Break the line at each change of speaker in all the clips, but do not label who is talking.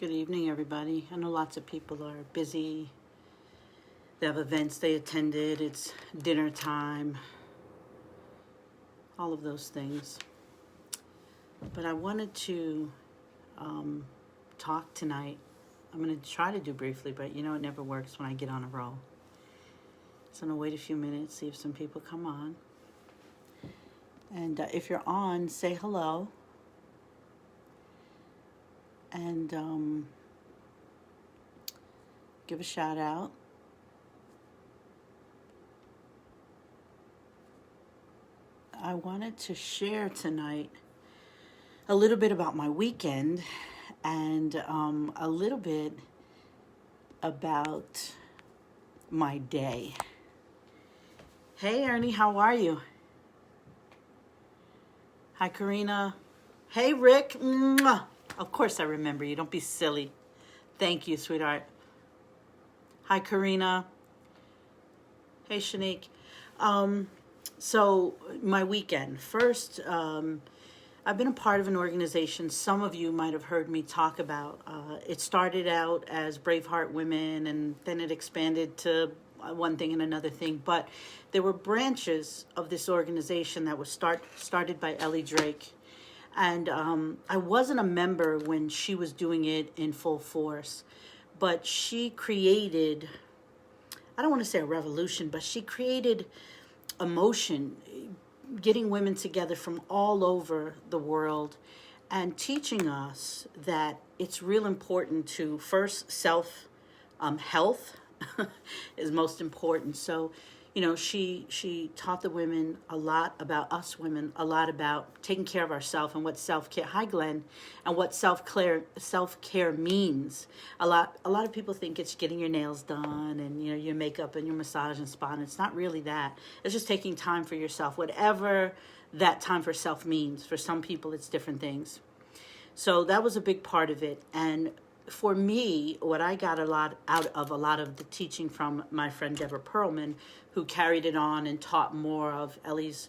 Good evening, everybody. I know lots of people are busy. They have events they attended. It's dinner time. All of those things. But I wanted to talk tonight. I'm going to try to do briefly, but it never works when I get on a roll. So I'm going to wait a few minutes, see if some people come on. And if you're on, say hello. And give a shout out. I wanted to share tonight a little bit about my weekend and a little bit about my day. Hey, Ernie, how are you? Hi, Karina. Hey, Rick. Mwah. Of course I remember you. Don't be silly. Thank you, sweetheart. Hi, Karina. Hey, Shanique. So my weekend. First, I've been a part of an organization some of you might have heard me talk about. It started out as Braveheart Women, and then it expanded to one thing and another thing. But there were branches of this organization that was started by Ellie Drake. And I wasn't a member when she was doing it in full force. But she created, I don't want to say a revolution, but she created emotion, getting women together from all over the world and teaching us that it's real important to first health is most important. So, she taught the women a lot about us women, a lot about taking care of ourselves and what self-care, hi Glenn, and what self-care means. A lot of people think it's getting your nails done and your makeup and your massage and spa, and it's not really that. It's just taking time for yourself, whatever that time for self means. For some people it's different things. So that was a big part of it. And for me, what I got out of a lot of the teaching from my friend Deborah Pearlman, who carried it on and taught more of Ellie's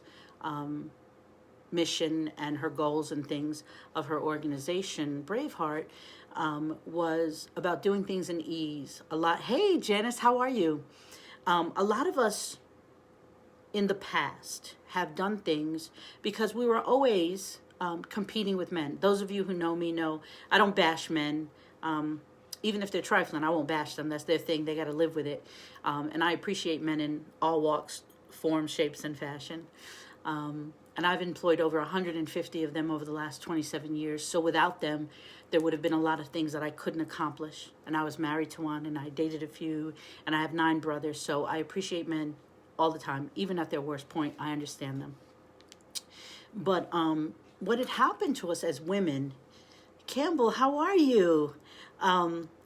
mission and her goals and things of her organization, Braveheart, was about doing things in ease. Hey, Janice, how are you? A lot of us in the past have done things because we were always competing with men. Those of you who know me know I don't bash men. Even if they're trifling, I won't bash them. That's their thing. They got to live with it. And I appreciate men in all walks, forms, shapes, and fashion. And I've employed over 150 of them over the last 27 years. So without them, there would have been a lot of things that I couldn't accomplish. And I was married to one, and I dated a few, and I have 9 brothers. So I appreciate men all the time. Even at their worst point, I understand them. But what had happened to us as women, Campbell, how are you?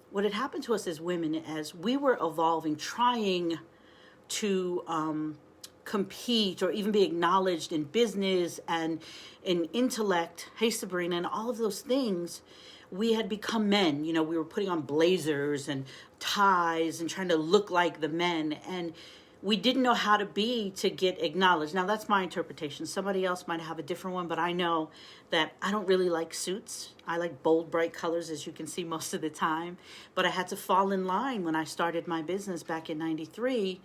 What had happened to us as women as we were evolving, trying to compete or even be acknowledged in business and in intellect, hey Sabrina, and all of those things, we had become men. We were putting on blazers and ties and trying to look like the men, and we didn't know how to get acknowledged. Now, that's my interpretation. Somebody else might have a different one, but I know that I don't really like suits. I like bold, bright colors, as you can see most of the time. But I had to fall in line when I started my business back in 93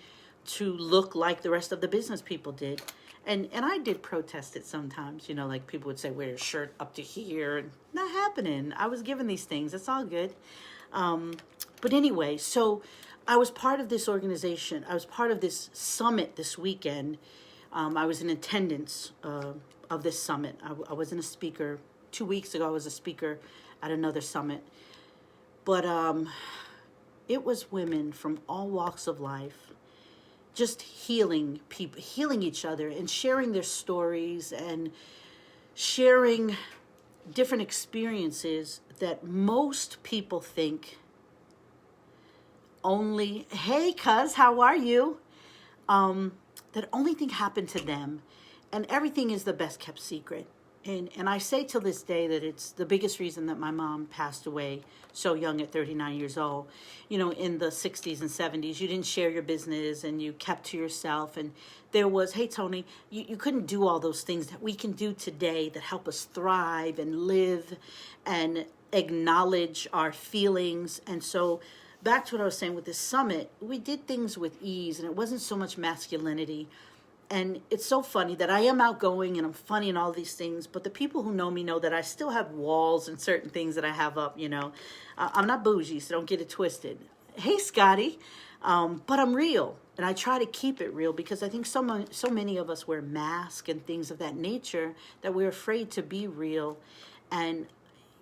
to look like the rest of the business people did. And I did protest it sometimes. Like people would say, wear your shirt up to here. Not happening. I was given these things. It's all good. But anyway, so I was part of this organization. I was part of this summit this weekend. I was in attendance of this summit. I wasn't a speaker. 2 weeks ago, I was a speaker at another summit. But it was women from all walks of life, just healing people, healing each other, and sharing their stories and sharing different experiences that most people think only, hey cuz, how are you? That only thing happened to them, and everything is the best kept secret. And I say to this day that it's the biggest reason that my mom passed away so young at 39 years old. In the 60s and 70s, you didn't share your business and you kept to yourself. And there was, hey, Tony, you couldn't do all those things that we can do today that help us thrive and live. And acknowledge our feelings. And so back to what I was saying with this summit, we did things with ease, and it wasn't so much masculinity. And it's so funny that I am outgoing and I'm funny and all these things, but the people who know me know that I still have walls and certain things that I have up, you know. I'm not bougie, so don't get it twisted. Hey, Scotty. But I'm real, and I try to keep it real because I think so many of us wear masks and things of that nature that we're afraid to be real. And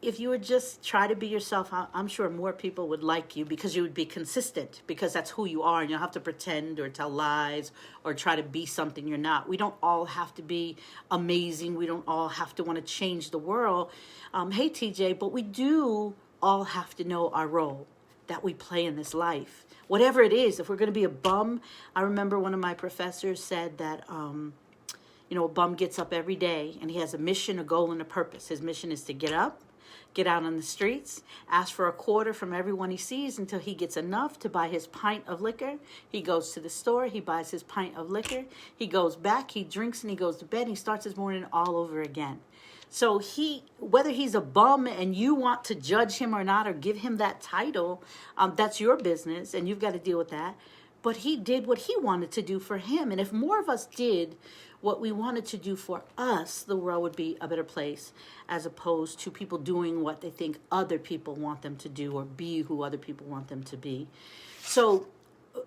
if you would just try to be yourself, I'm sure more people would like you because you would be consistent, because that's who you are, and you don't have to pretend or tell lies or try to be something you're not. We don't all have to be amazing. We don't all have to want to change the world. Hey, TJ, but we do all have to know our role that we play in this life. Whatever it is, if we're going to be a bum, I remember one of my professors said that, a bum gets up every day and he has a mission, a goal, and a purpose. His mission is to get up, get out on the streets, ask for a quarter from everyone he sees until he gets enough to buy his pint of liquor. He goes to the store, he buys his pint of liquor, he goes back, he drinks, and he goes to bed, and he starts his morning all over again. So whether he's a bum and you want to judge him or not or give him that title, that's your business, and you've got to deal with that. But he did what he wanted to do for him. And if more of us did what we wanted to do for us, the world would be a better place, as opposed to people doing what they think other people want them to do or be who other people want them to be. So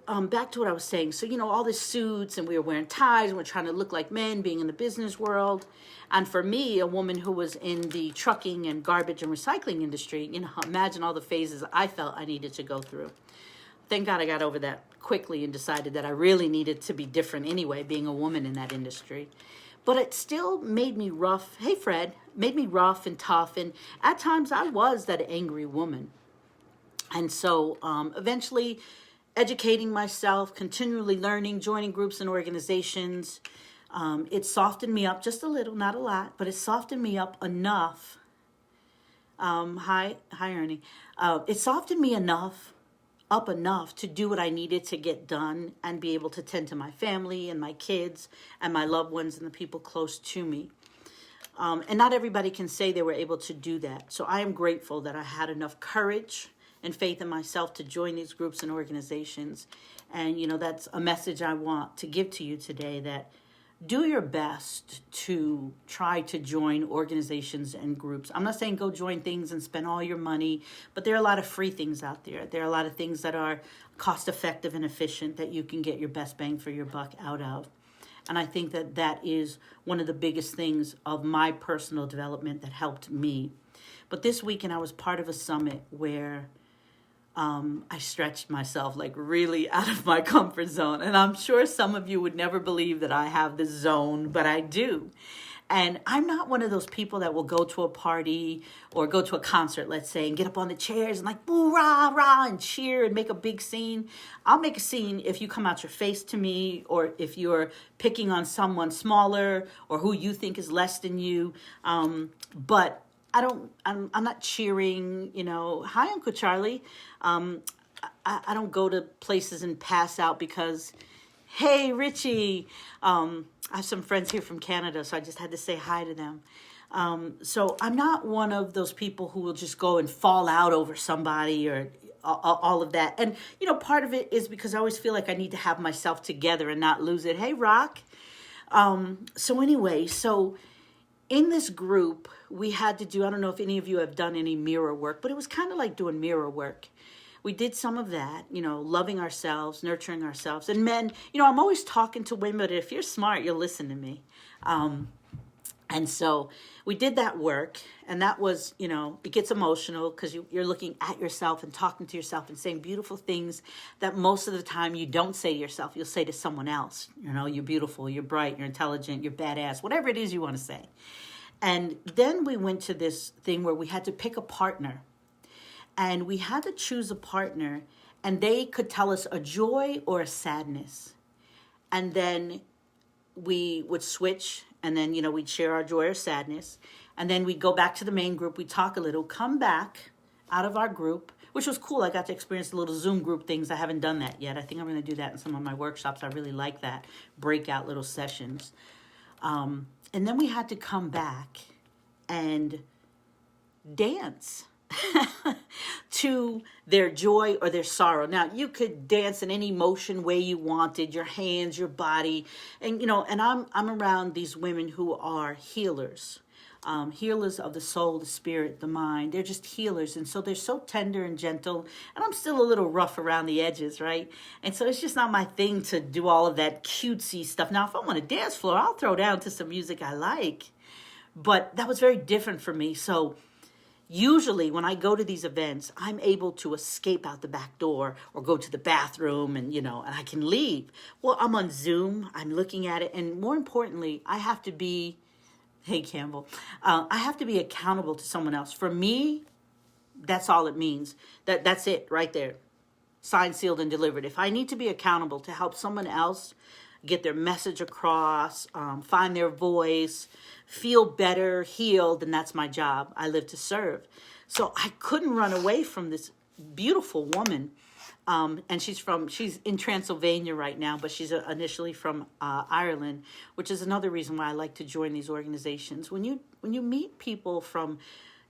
back to what I was saying. So, all the suits, and we were wearing ties, and we're trying to look like men, being in the business world. And for me, a woman who was in the trucking and garbage and recycling industry, imagine all the phases I felt I needed to go through. Thank God I got over that quickly and decided that I really needed to be different anyway, being a woman in that industry. But it still made me rough. Hey, Fred, made me rough and tough. And at times I was that angry woman. And so eventually educating myself, continually learning, joining groups and organizations, it softened me up just a little, not a lot, but it softened me up enough. Hi, Ernie. It softened me up enough to do what I needed to get done and be able to tend to my family and my kids and my loved ones and the people close to me. And not everybody can say they were able to do that. So I am grateful that I had enough courage and faith in myself to join these groups and organizations. And, that's a message I want to give to you today, that do your best to try to join organizations and groups. I'm not saying go join things and spend all your money, but there are a lot of free things out there. There are a lot of things that are cost effective and efficient that you can get your best bang for your buck out of. And I think that is one of the biggest things of my personal development that helped me. But this weekend I was part of a summit where I stretched myself like really out of my comfort zone. And I'm sure some of you would never believe that I have this zone, but I do. And I'm not one of those people that will go to a party or go to a concert, let's say, and get up on the chairs and like, boo, rah, rah, and cheer and make a big scene. I'll make a scene if you come out your face to me, or if you're picking on someone smaller or who you think is less than you. But I'm not cheering, hi, Uncle Charlie. I don't go to places and pass out because, hey, Richie, I have some friends here from Canada, so I just had to say hi to them. So I'm not one of those people who will just go and fall out over somebody or all of that. And, part of it is because I always feel like I need to have myself together and not lose it. Hey, Rock. So in this group, we had to do, I don't know if any of you have done any mirror work, but it was kind of like doing mirror work. We did some of that, loving ourselves, nurturing ourselves. And men, I'm always talking to women, but if you're smart, you'll listen to me. And so we did that work, and that was, it gets emotional because you're looking at yourself and talking to yourself and saying beautiful things that most of the time you don't say to yourself. You'll say to someone else, you're beautiful, you're bright, you're intelligent, you're badass, whatever it is you want to say. And then we went to this thing where we had to pick a partner. And we had to choose a partner, and they could tell us a joy or a sadness. And then we would switch, and then, we'd share our joy or sadness. And then we'd go back to the main group, we'd talk a little, come back out of our group, which was cool. I got to experience the little Zoom group things. I haven't done that yet. I think I'm going to do that in some of my workshops. I really like that, breakout little sessions. And then we had to come back and dance. to their joy or their sorrow. Now, you could dance in any motion way you wanted, your hands, your body. And, and I'm around these women who are healers. Healers of the soul, the spirit, the mind. They're just healers. And so they're so tender and gentle. And I'm still a little rough around the edges, right? And so it's just not my thing to do all of that cutesy stuff. Now, if I'm on a dance floor, I'll throw down to some music I like. But that was very different for me. So usually when I go to these events, I'm able to escape out the back door or go to the bathroom and I can leave. Well, I'm on Zoom. I'm looking at it. And more importantly, I have to be, hey, Campbell, I have to be accountable to someone else. For me, that's all it means. That's it right there. Signed, sealed, and delivered. If I need to be accountable to help someone else get their message across, find their voice, feel better, healed, then that's my job. I live to serve. So I couldn't run away from this beautiful woman. And she's in Transylvania right now, but she's initially from Ireland, which is another reason why I like to join these organizations. When you meet people from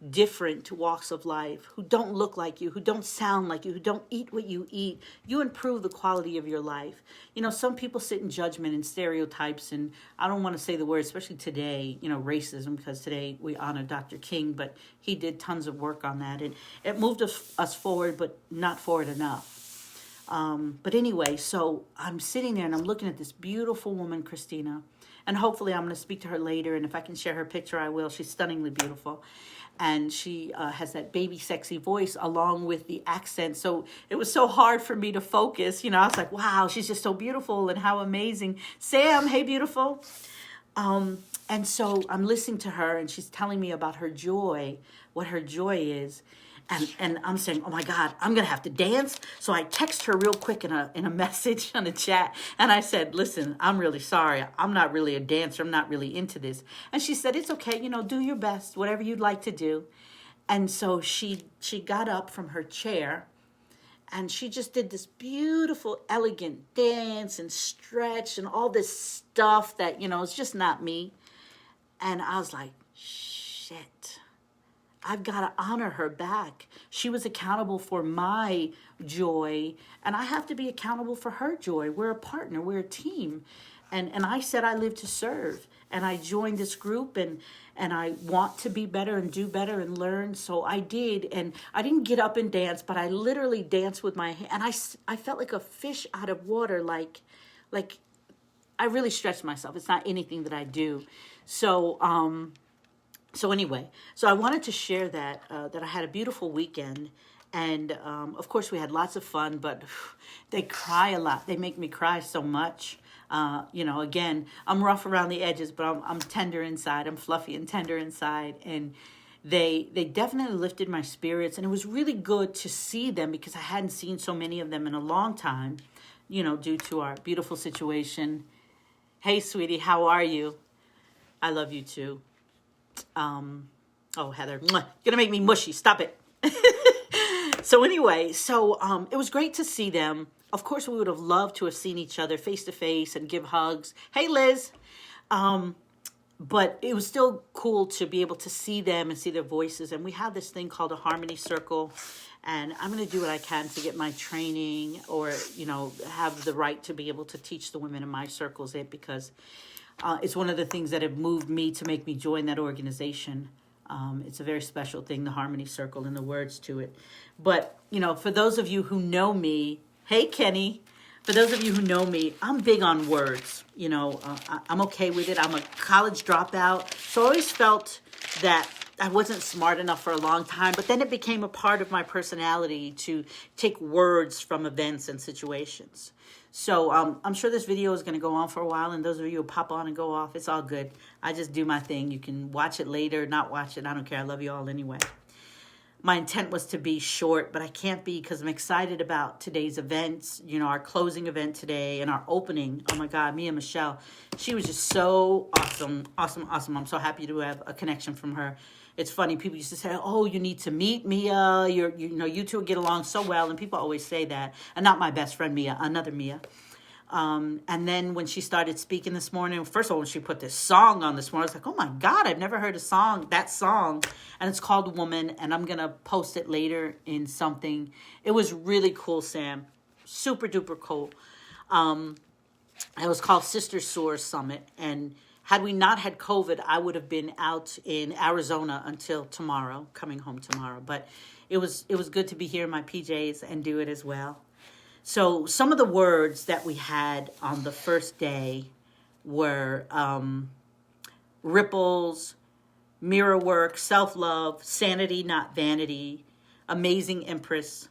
different walks of life, who don't look like you, who don't sound like you, who don't eat what you eat, you improve the quality of your life. Some people sit in judgment and stereotypes, and I don't want to say the word, especially today, racism, because today we honor Dr. King, but he did tons of work on that, and it moved us forward, but not forward enough. But anyway, so I'm sitting there and I'm looking at this beautiful woman, Christina, and hopefully I'm going to speak to her later, and if I can share her picture, I will. She's stunningly beautiful. And she has that baby sexy voice along with the accent. So it was so hard for me to focus. I was like, wow, she's just so beautiful and how amazing. Sam, hey, beautiful. And so I'm listening to her and she's telling me about her joy, what her joy is. And I'm saying, oh my God, I'm going to have to dance. So I text her real quick in a message on the chat. And I said, listen, I'm really sorry. I'm not really a dancer. I'm not really into this. And she said, it's okay. Do your best, whatever you'd like to do. And so she got up from her chair and she just did this beautiful, elegant dance and stretch and all this stuff that, it's just not me. And I was like, shit. I've got to honor her back. She was accountable for my joy, and I have to be accountable for her joy. We're a partner. We're a team. And I said I live to serve, and I joined this group, and I want to be better and do better and learn. So I did, and I didn't get up and dance, but I literally danced with my hand, and I felt like a fish out of water, like I really stretched myself. It's not anything that I do. So anyway, so I wanted to share that I had a beautiful weekend. And, of course, we had lots of fun, but they cry a lot. They make me cry so much. Again, I'm rough around the edges, but I'm tender inside. I'm fluffy and tender inside. And they definitely lifted my spirits. And it was really good to see them because I hadn't seen so many of them in a long time, due to our beautiful situation. Hey, sweetie, how are you? I love you, too. Heather, you're gonna make me mushy. Stop it. So anyway, it was great to see them. Of course, we would have loved to have seen each other face to face and give hugs. Hey, Liz. But it was still cool to be able to see them and see their voices. And we have this thing called a harmony circle. And I'm going to do what I can to get my training or, have the right to be able to teach the women in my circles because it's one of the things that have moved me to make me join that organization. It's a very special thing, the Harmony Circle and the words to it. But, for those of you who know me, hey, Kenny, for those of you who know me, I'm big on words. I'm okay with it. I'm a college dropout. So I always felt that I wasn't smart enough for a long time, but then it became a part of my personality to take words from events and situations. So I'm sure this video is going to go on for a while, and those of you who pop on and go off, it's all good. I just do my thing. You can watch it later, not watch it. I don't care. I love you all anyway. My intent was to be short, but I can't be because I'm excited about today's events, our closing event today and our opening. Oh, my God, Mia Michelle, she was just so awesome. I'm so happy to have a connection from her. It's funny. People used to say, oh, you need to meet Mia. You two get along so well. And people always say that. And not my best friend, Mia, another Mia. And then when she started speaking this morning, first of all, when she put this song on this morning, I was like, oh my God, I've never heard that song. And it's called Woman, and I'm going to post it later in something. It was really cool, Sam. Super duper cool. It was called Sister Soar Summit. And had we not had COVID, I would have been out in Arizona until tomorrow, coming home tomorrow. But it was good to be here in my PJs and do it as well. So some of the words that we had on the first day were ripples, mirror work, self-love, sanity, not vanity, amazing empress.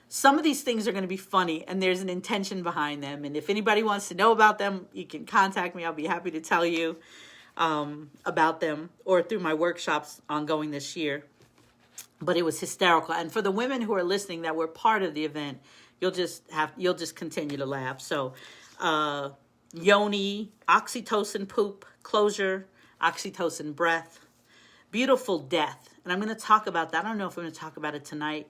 Some of these things are going to be funny, and there's an intention behind them. And if anybody wants to know about them, you can contact me. I'll be happy to tell you about them, or through my workshops ongoing this year. But it was hysterical. And for the women who are listening that were part of the event, you'll just continue to laugh. So, yoni, oxytocin poop, closure, oxytocin breath, beautiful death. And I'm going to talk about that. I don't know if I'm going to talk about it tonight,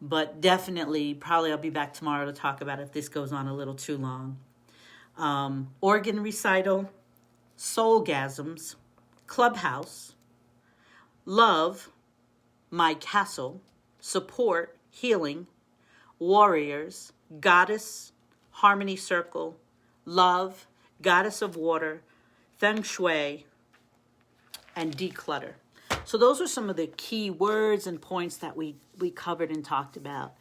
but definitely, probably I'll be back tomorrow to talk about it if this goes on a little too long. Organ recital, soulgasms, clubhouse, love, my castle, support, healing, warriors, goddess, harmony circle, love, goddess of water, feng shui, and declutter. So those are some of the key words and points that we covered and talked about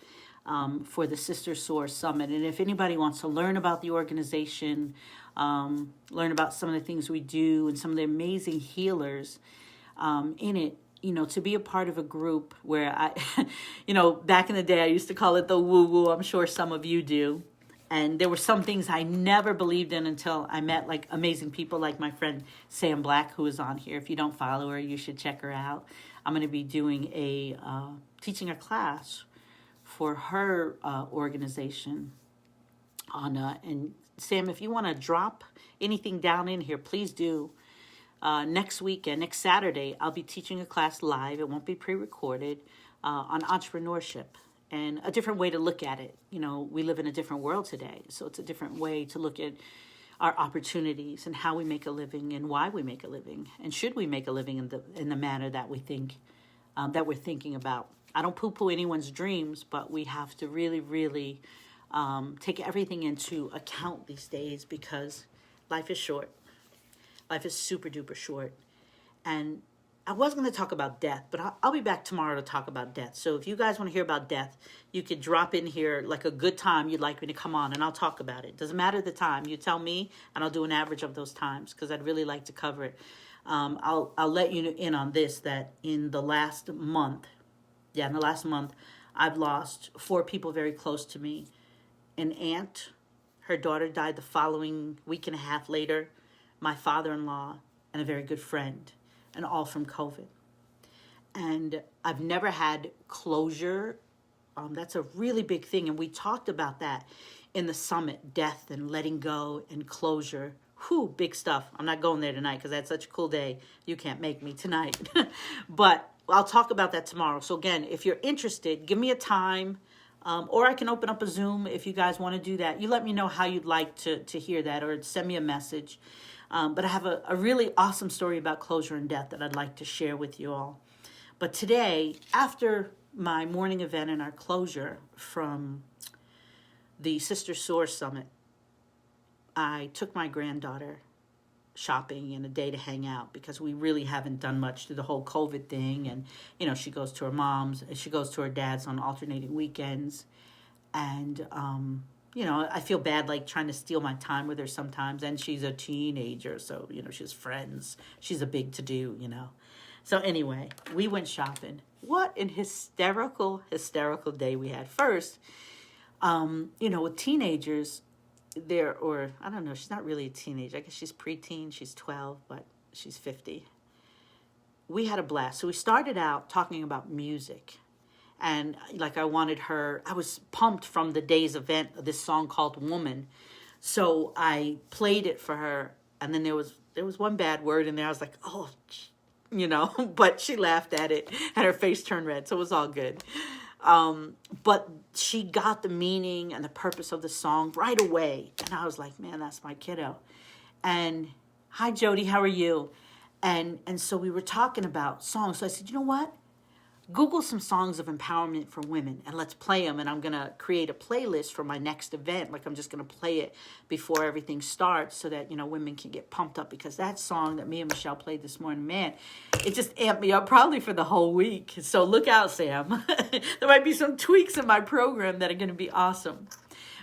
for the Sister Soar Summit. And if anybody wants to learn about the organization, learn about some of the things we do and some of the amazing healers in it, to be a part of a group where I, back in the day, I used to call it the woo-woo. I'm sure some of you do. And there were some things I never believed in until I met like amazing people like my friend Sam Black, who is on here. If you don't follow her, you should check her out. I'm going to be doing teaching a class for her organization and Sam, if you want to drop anything down in here, please do. Next weekend, next Saturday, I'll be teaching a class live. It won't be pre-recorded on entrepreneurship and a different way to look at it. We live in a different world today, so it's a different way to look at our opportunities and how we make a living and why we make a living and should we make a living in the manner that we think that we're thinking about. I don't poo-poo anyone's dreams, but we have to really, really take everything into account these days because life is short. Life is super duper short. And I was going to talk about death, but I'll be back tomorrow to talk about death. So if you guys want to hear about death, you could drop in here like a good time you'd like me to come on, and I'll talk about it. Doesn't matter the time. You tell me, and I'll do an average of those times because I'd really like to cover it. I'll let you in on this, that in the last month, I've lost 4 people very close to me. An aunt, her daughter died the following week and a half later, my father-in-law, and a very good friend, and all from COVID. And I've never had closure. That's a really big thing, and we talked about that in the summit, death and letting go and closure. Whew, big stuff. I'm not going there tonight because that's such a cool day. You can't make me tonight. But I'll talk about that tomorrow. So again, if you're interested, give me a time. Or I can open up a Zoom if you guys want to do that. You let me know how you'd like to hear that, or send me a message. But I have a really awesome story about closure and death that I'd like to share with you all. But today, after my morning event and our closure from the Sister Soar Summit, I took my granddaughter shopping and a day to hang out because we really haven't done much through the whole COVID thing. And, she goes to her mom's, she goes to her dad's on alternating weekends. And, I feel bad like trying to steal my time with her sometimes. And she's a teenager, so, she has friends. She's a big to-do, So anyway, we went shopping. What an hysterical day we had. First, with teenagers, I don't know, she's not really a teenager. I guess she's preteen. She's 12, but she's 50. We had a blast. So we started out talking about music. And I was pumped from the day's event, this song called Woman. So I played it for her. And then there was one bad word in there. I was like, but she laughed at it and her face turned red. So it was all good. But she got the meaning and the purpose of the song right away. And I was like, man, that's my kiddo. And hi, Jody, how are you? And so we were talking about songs. So I said, you know what? Google some songs of empowerment for women and let's play them. And I'm going to create a playlist for my next event. Like I'm just going to play it before everything starts so that, women can get pumped up, because that song that me and Michelle played this morning, man, it just amped me up probably for the whole week. So look out, Sam. There might be some tweaks in my program that are going to be awesome.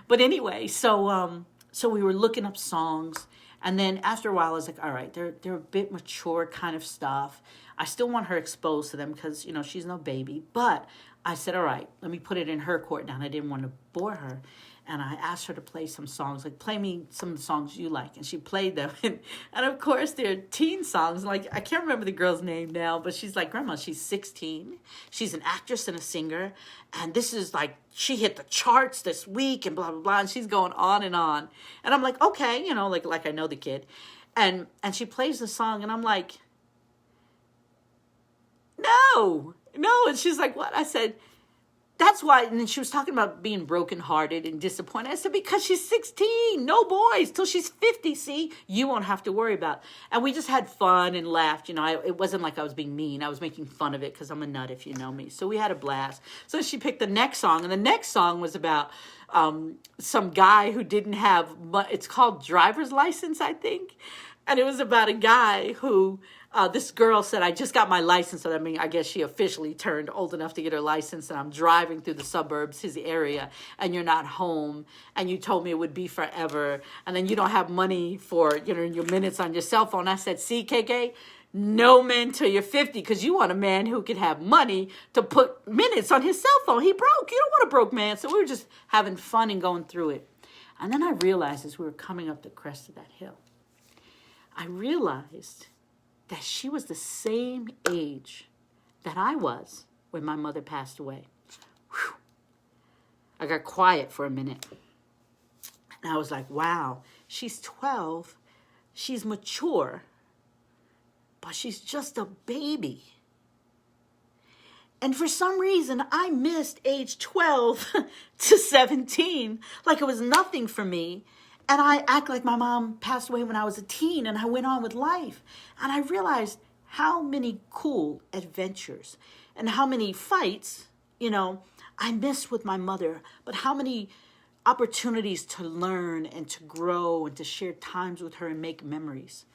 But anyway, so we were looking up songs. And then after a while, I was like, all right, they're a bit mature kind of stuff. I still want her exposed to them because, she's no baby. But I said, all right, let me put it in her court now. I didn't want to bore her. And I asked her to play some songs, like play me some of the songs you like. And she played them. And of course, they're teen songs. Like, I can't remember the girl's name now, but she's like, Grandma, she's 16. She's an actress and a singer. And this is like, she hit the charts this week and blah, blah, blah. And she's going on. And I'm like, okay, like I know the kid. And she plays the song and I'm like, no. And she's like, what? I said, that's why. And then she was talking about being brokenhearted and disappointed. I said, because she's 16, no boys till she's 50. See, you won't have to worry about it. And we just had fun and laughed. It wasn't like I was being mean. I was making fun of it because I'm a nut, if you know me. So we had a blast. So she picked the next song. And the next song was about some guy who didn't have, it's called Driver's License, I think. And it was about a guy who, this girl said, I just got my license. So I guess she officially turned old enough to get her license. And I'm driving through the suburbs, his area, and you're not home. And you told me it would be forever. And then you don't have money for, your minutes on your cell phone. I said, see, KK, no men till you're 50, because you want a man who could have money to put minutes on his cell phone. He broke. You don't want a broke man. So we were just having fun and going through it. And then I realized as we were coming up the crest of that hill, I realized that she was the same age that I was when my mother passed away. Whew. I got quiet for a minute. And I was like, wow, she's 12. She's mature. But she's just a baby. And for some reason, I missed age 12 to 17 like it was nothing for me. And I act like my mom passed away when I was a teen and I went on with life. And I realized how many cool adventures and how many fights, I missed with my mother, but how many opportunities to learn and to grow and to share times with her and make memories.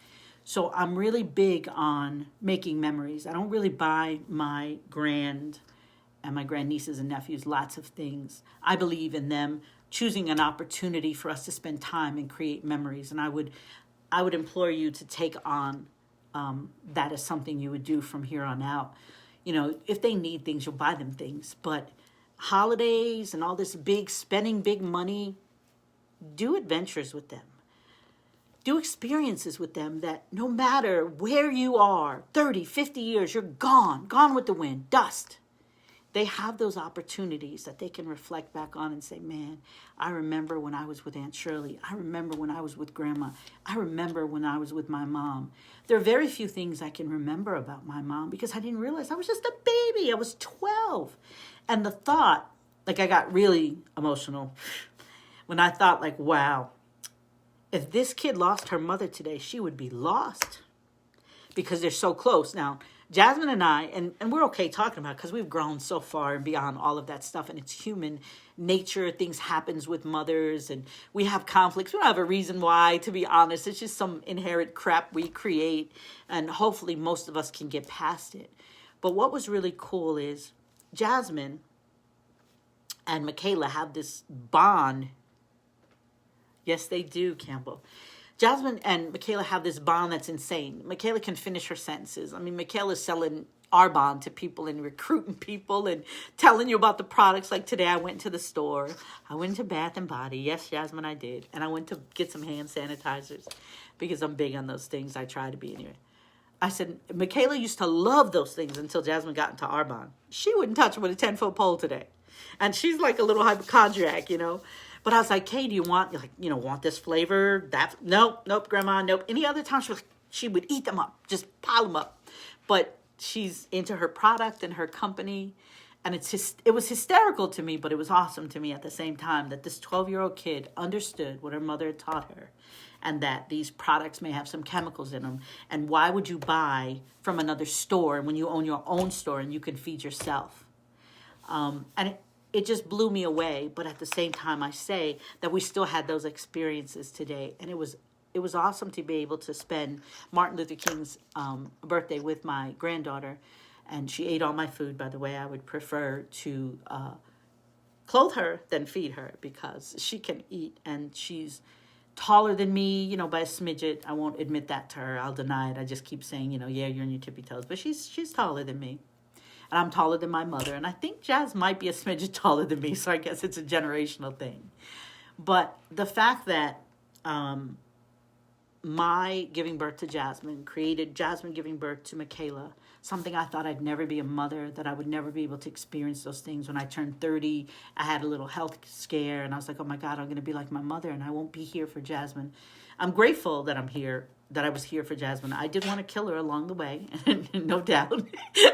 So I'm really big on making memories. I don't really buy my grandnieces and nephews lots of things. I believe in them choosing an opportunity for us to spend time and create memories. And I would implore you to take on that as something you would do from here on out. If they need things, you'll buy them things. But holidays and all this spending big money, do adventures with them. Do experiences with them that no matter where you are, 30, 50 years, you're gone with the wind, dust. They have those opportunities that they can reflect back on and say, man, I remember when I was with Aunt Shirley. I remember when I was with Grandma. I remember when I was with my mom. There are very few things I can remember about my mom because I didn't realize I was just a baby. I was 12. And the thought, I got really emotional when I thought wow, if this kid lost her mother today, she would be lost because they're so close. Now, Jasmine and I, and we're okay talking about it because we've grown so far and beyond all of that stuff, and it's human nature. Things happens with mothers, and we have conflicts. We don't have a reason why, to be honest. It's just some inherent crap we create, and hopefully most of us can get past it. But what was really cool is Jasmine and Michaela have this bond. Yes, they do, Campbell. Jasmine and Michaela have this bond that's insane. Michaela can finish her sentences. Michaela's selling our bond to people and recruiting people and telling you about the products. Like today, I went to the store. I went to Bath and Body. Yes, Jasmine, I did. And I went to get some hand sanitizers because I'm big on those things. I try to be anyway. I said, Michaela used to love those things until Jasmine got into our bond. She wouldn't touch them with a 10-foot pole today. And she's like a little hypochondriac, But I was like, hey, do you want, want this flavor? That? Nope, Grandma, nope. Any other time, she would eat them up, just pile them up. But she's into her product and her company. And it was hysterical to me, but it was awesome to me at the same time that this 12-year-old kid understood what her mother had taught her, and that these products may have some chemicals in them. And why would you buy from another store when you own your own store and you can feed yourself? And it just blew me away. But at the same time, I say that we still had those experiences today. And it was awesome to be able to spend Martin Luther King's birthday with my granddaughter. And she ate all my food, by the way. I would prefer to clothe her than feed her because she can eat. And she's taller than me, by a smidget. I won't admit that to her. I'll deny it. I just keep saying, yeah, you're on your tippy toes. But she's taller than me. And I'm taller than my mother. And I think Jazz might be a smidget taller than me. So I guess it's a generational thing. But the fact that my giving birth to Jasmine created Jasmine giving birth to Michaela, something I thought I'd never be a mother, that I would never be able to experience those things. When I turned 30, I had a little health scare, and I was like, oh my God, I'm going to be like my mother, and I won't be here for Jasmine. I'm grateful that I'm here, that I was here for Jasmine. I did want to kill her along the way, no doubt.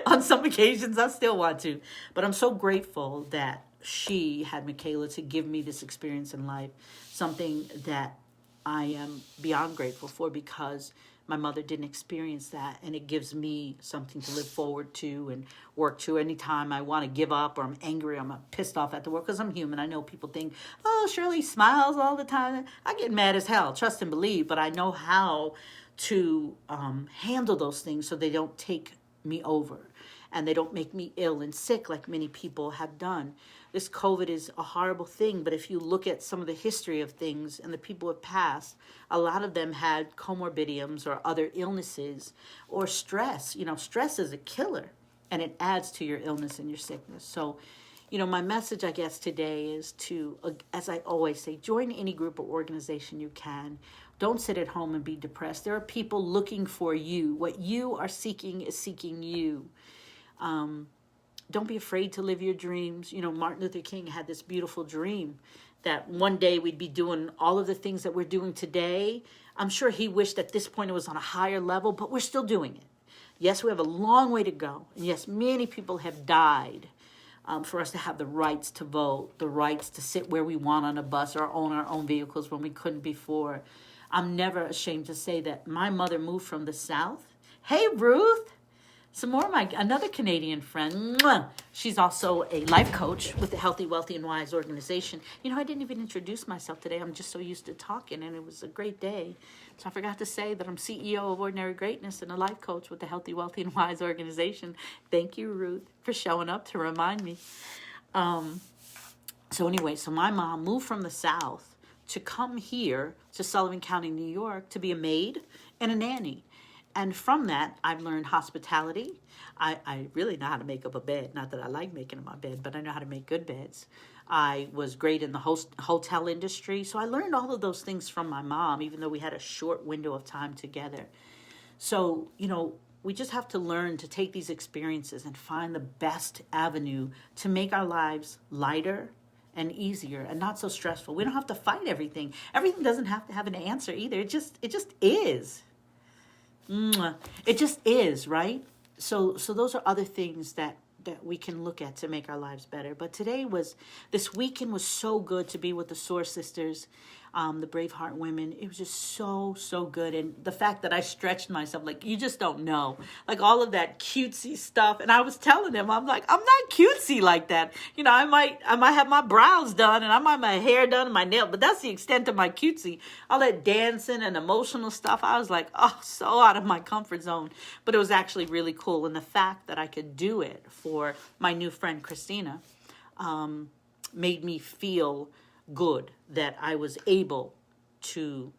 On some occasions, I still want to. But I'm so grateful that she had Michaela to give me this experience in life, something that I am beyond grateful for, because my mother didn't experience that, and it gives me something to live forward to and work to. Anytime I want to give up, or I'm angry, or I'm pissed off at the world, because I'm human. I know people think, oh, Shirley smiles all the time. I get mad as hell, trust and believe, but I know how to handle those things so they don't take me over and they don't make me ill and sick like many people have done. This COVID is a horrible thing, but if you look at some of the history of things and the people who have passed, a lot of them had comorbidiums or other illnesses or stress. Stress is a killer, and it adds to your illness and your sickness. So, my message, I guess, today is to, as I always say, join any group or organization you can. Don't sit at home and be depressed. There are people looking for you. What you are seeking is seeking you. Don't be afraid to live your dreams. Martin Luther King had this beautiful dream that one day we'd be doing all of the things that we're doing today. I'm sure he wished at this point it was on a higher level, but we're still doing it. Yes, we have a long way to go. And yes, many people have died for us to have the rights to vote, the rights to sit where we want on a bus or own our own vehicles when we couldn't before. I'm never ashamed to say that my mother moved from the South. Hey, Ruth. Some more of another Canadian friend. Mwah. She's also a life coach with the Healthy, Wealthy, and Wise organization. I didn't even introduce myself today. I'm just so used to talking, and it was a great day. So I forgot to say that I'm CEO of Ordinary Greatness and a life coach with the Healthy, Wealthy, and Wise organization. Thank you, Ruth, for showing up to remind me. So my mom moved from the South to come here to Sullivan County, New York, to be a maid and a nanny. And from that, I've learned hospitality. I really know how to make up a bed. Not that I like making up my bed, but I know how to make good beds. I was great in the hotel industry. So I learned all of those things from my mom, even though we had a short window of time together. So, we just have to learn to take these experiences and find the best avenue to make our lives lighter and easier and not so stressful. We don't have to fight everything. Everything doesn't have to have an answer either. It just is. It just is, right? So those are other things that we can look at to make our lives better. But this weekend was so good to be with the Soar sisters, the Braveheart women. It was just so, so good. And the fact that I stretched myself, like, you just don't know. Like, all of that cutesy stuff. And I was telling them, I'm like, I'm not cutesy like that. I might have my brows done, and I might have my hair done and my nails, but that's the extent of my cutesy. All that dancing and emotional stuff, I was like, oh, so out of my comfort zone. But it was actually really cool. And the fact that I could do it for my new friend, Christina, made me feel good that I was able to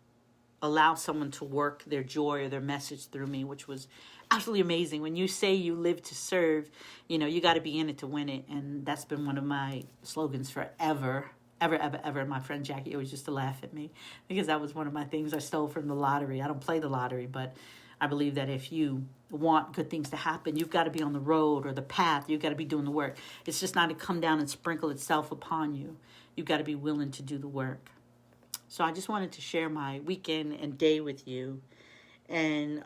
allow someone to work their joy or their message through me, which was absolutely amazing. When you say you live to serve, you got to be in it to win it. And that's been one of my slogans forever, ever. My friend Jackie always used to laugh at me because that was one of my things I stole from the lottery. I don't play the lottery, but I believe that if you want good things to happen, you've got to be on the road or the path. You've got to be doing the work. It's just not to come down and sprinkle itself upon you. You've got to be willing to do the work. So I just wanted to share my weekend and day with you. And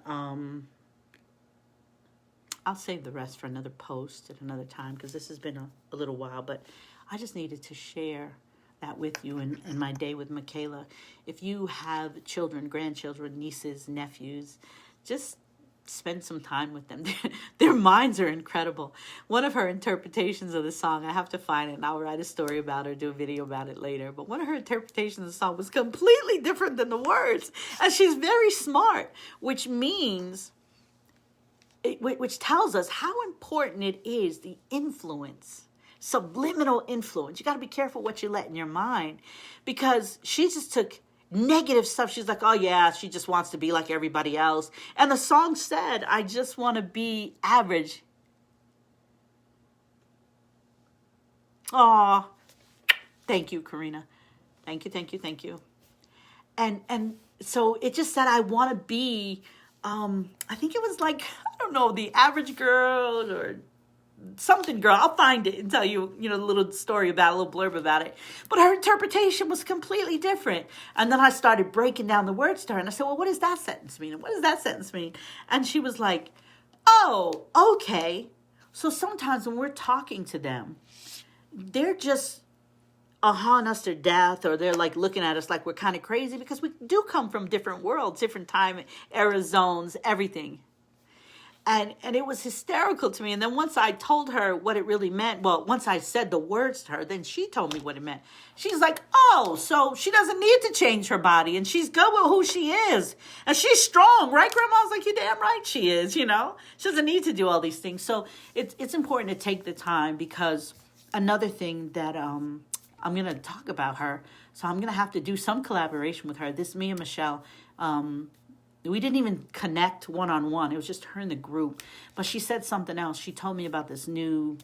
I'll save the rest for another post at another time because this has been a little while, but I just needed to share that with you in my day with Michaela. If you have children, grandchildren, nieces, nephews, just spend some time with them. Their minds are incredible. One of her interpretations of the song, I have to find it and I'll write a story about it or do a video about it later. But one of her interpretations of the song was completely different than the words. And she's very smart, which means, which tells us how important it is, the influence. Subliminal influence. You got to be careful what you let in your mind, because she just took negative stuff. She's like, oh yeah, she just wants to be like everybody else. And the song said, I just want to be average. Oh, thank you, Karina. Thank you, thank you, thank you. And so it just said, I want to be, I think it was like, I don't know, the average girl or something girl. I'll find it and tell you, a little story about it, a little blurb about it. But her interpretation was completely different. And then I started breaking down the words to her. And I said, well, what does that sentence mean? And what does that sentence mean? And she was like, oh, okay. So sometimes when we're talking to them, they're just on us to death, or they're like looking at us like we're kind of crazy, because we do come from different worlds, different time, era zones, everything. And it was hysterical to me. And then once I told her what it really meant, well, once I said the words to her, then she told me what it meant. She's like, oh, so she doesn't need to change her body, and she's good with who she is. And she's strong, right, Grandma? I was like, you're damn right she is, She doesn't need to do all these things. So it's important to take the time, because another thing that I'm going to talk about her, so I'm going to have to do some collaboration with her. This, me and Michelle, we didn't even connect one-on-one. It was just her in the group. But she said something else. She told me about this new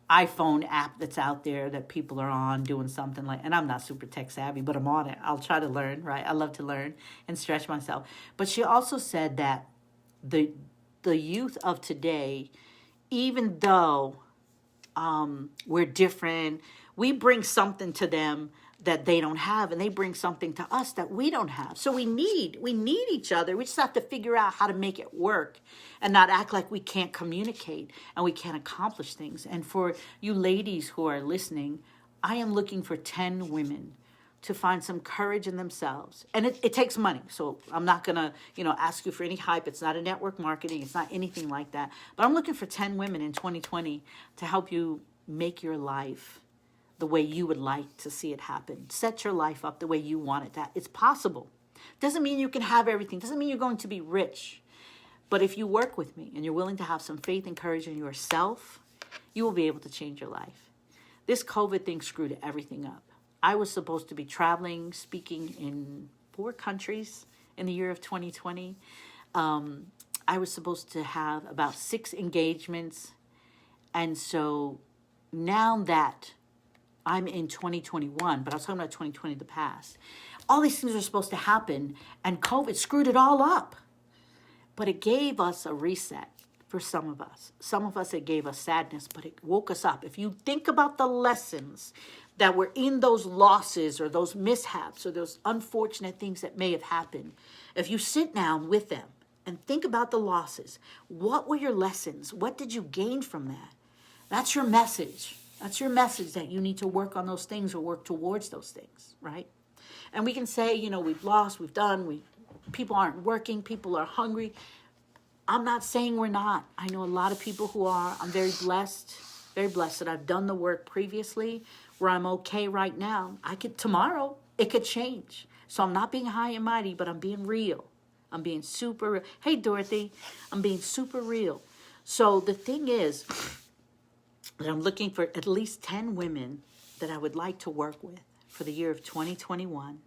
iPhone app that's out there that people are on doing something like, and I'm not super tech savvy, but I'm on it. I'll try to learn, right? I love to learn and stretch myself. But she also said that the youth of today, even though we're different, we bring something to them that they don't have, and they bring something to us that we don't have. So we need each other. We just have to figure out how to make it work and not act like we can't communicate and we can't accomplish things. And for you ladies who are listening, I am looking for 10 women to find some courage in themselves. And it takes money. So I'm not going to, ask you for any hype. It's not a network marketing. It's not anything like that. But I'm looking for 10 women in 2020 to help you make your life the way you would like to see it happen. Set your life up the way you want it to. It's possible. Doesn't mean you can have everything. Doesn't mean you're going to be rich. But if you work with me and you're willing to have some faith and courage in yourself, you will be able to change your life. This COVID thing screwed everything up. I was supposed to be traveling, speaking in 4 countries in the year of 2020. I was supposed to have about 6 engagements. And so now that I'm in 2021, but I was talking about 2020, the past. All these things are supposed to happen, and COVID screwed it all up. But it gave us a reset for some of us. Some of us, it gave us sadness, but it woke us up. If you think about the lessons that were in those losses or those mishaps or those unfortunate things that may have happened, if you sit down with them and think about the losses, what were your lessons? What did you gain from that? That's your message. That's your message, that you need to work on those things or work towards those things, right? And we can say, we've lost, we've done, people aren't working, people are hungry. I'm not saying we're not. I know a lot of people who are. I'm very blessed that I've done the work previously where I'm okay right now. Tomorrow, it could change. So I'm not being high and mighty, but I'm being real. I'm being super real. Hey, Dorothy, I'm being super real. So the thing is, that I'm looking for at least 10 women that I would like to work with for the year of 2021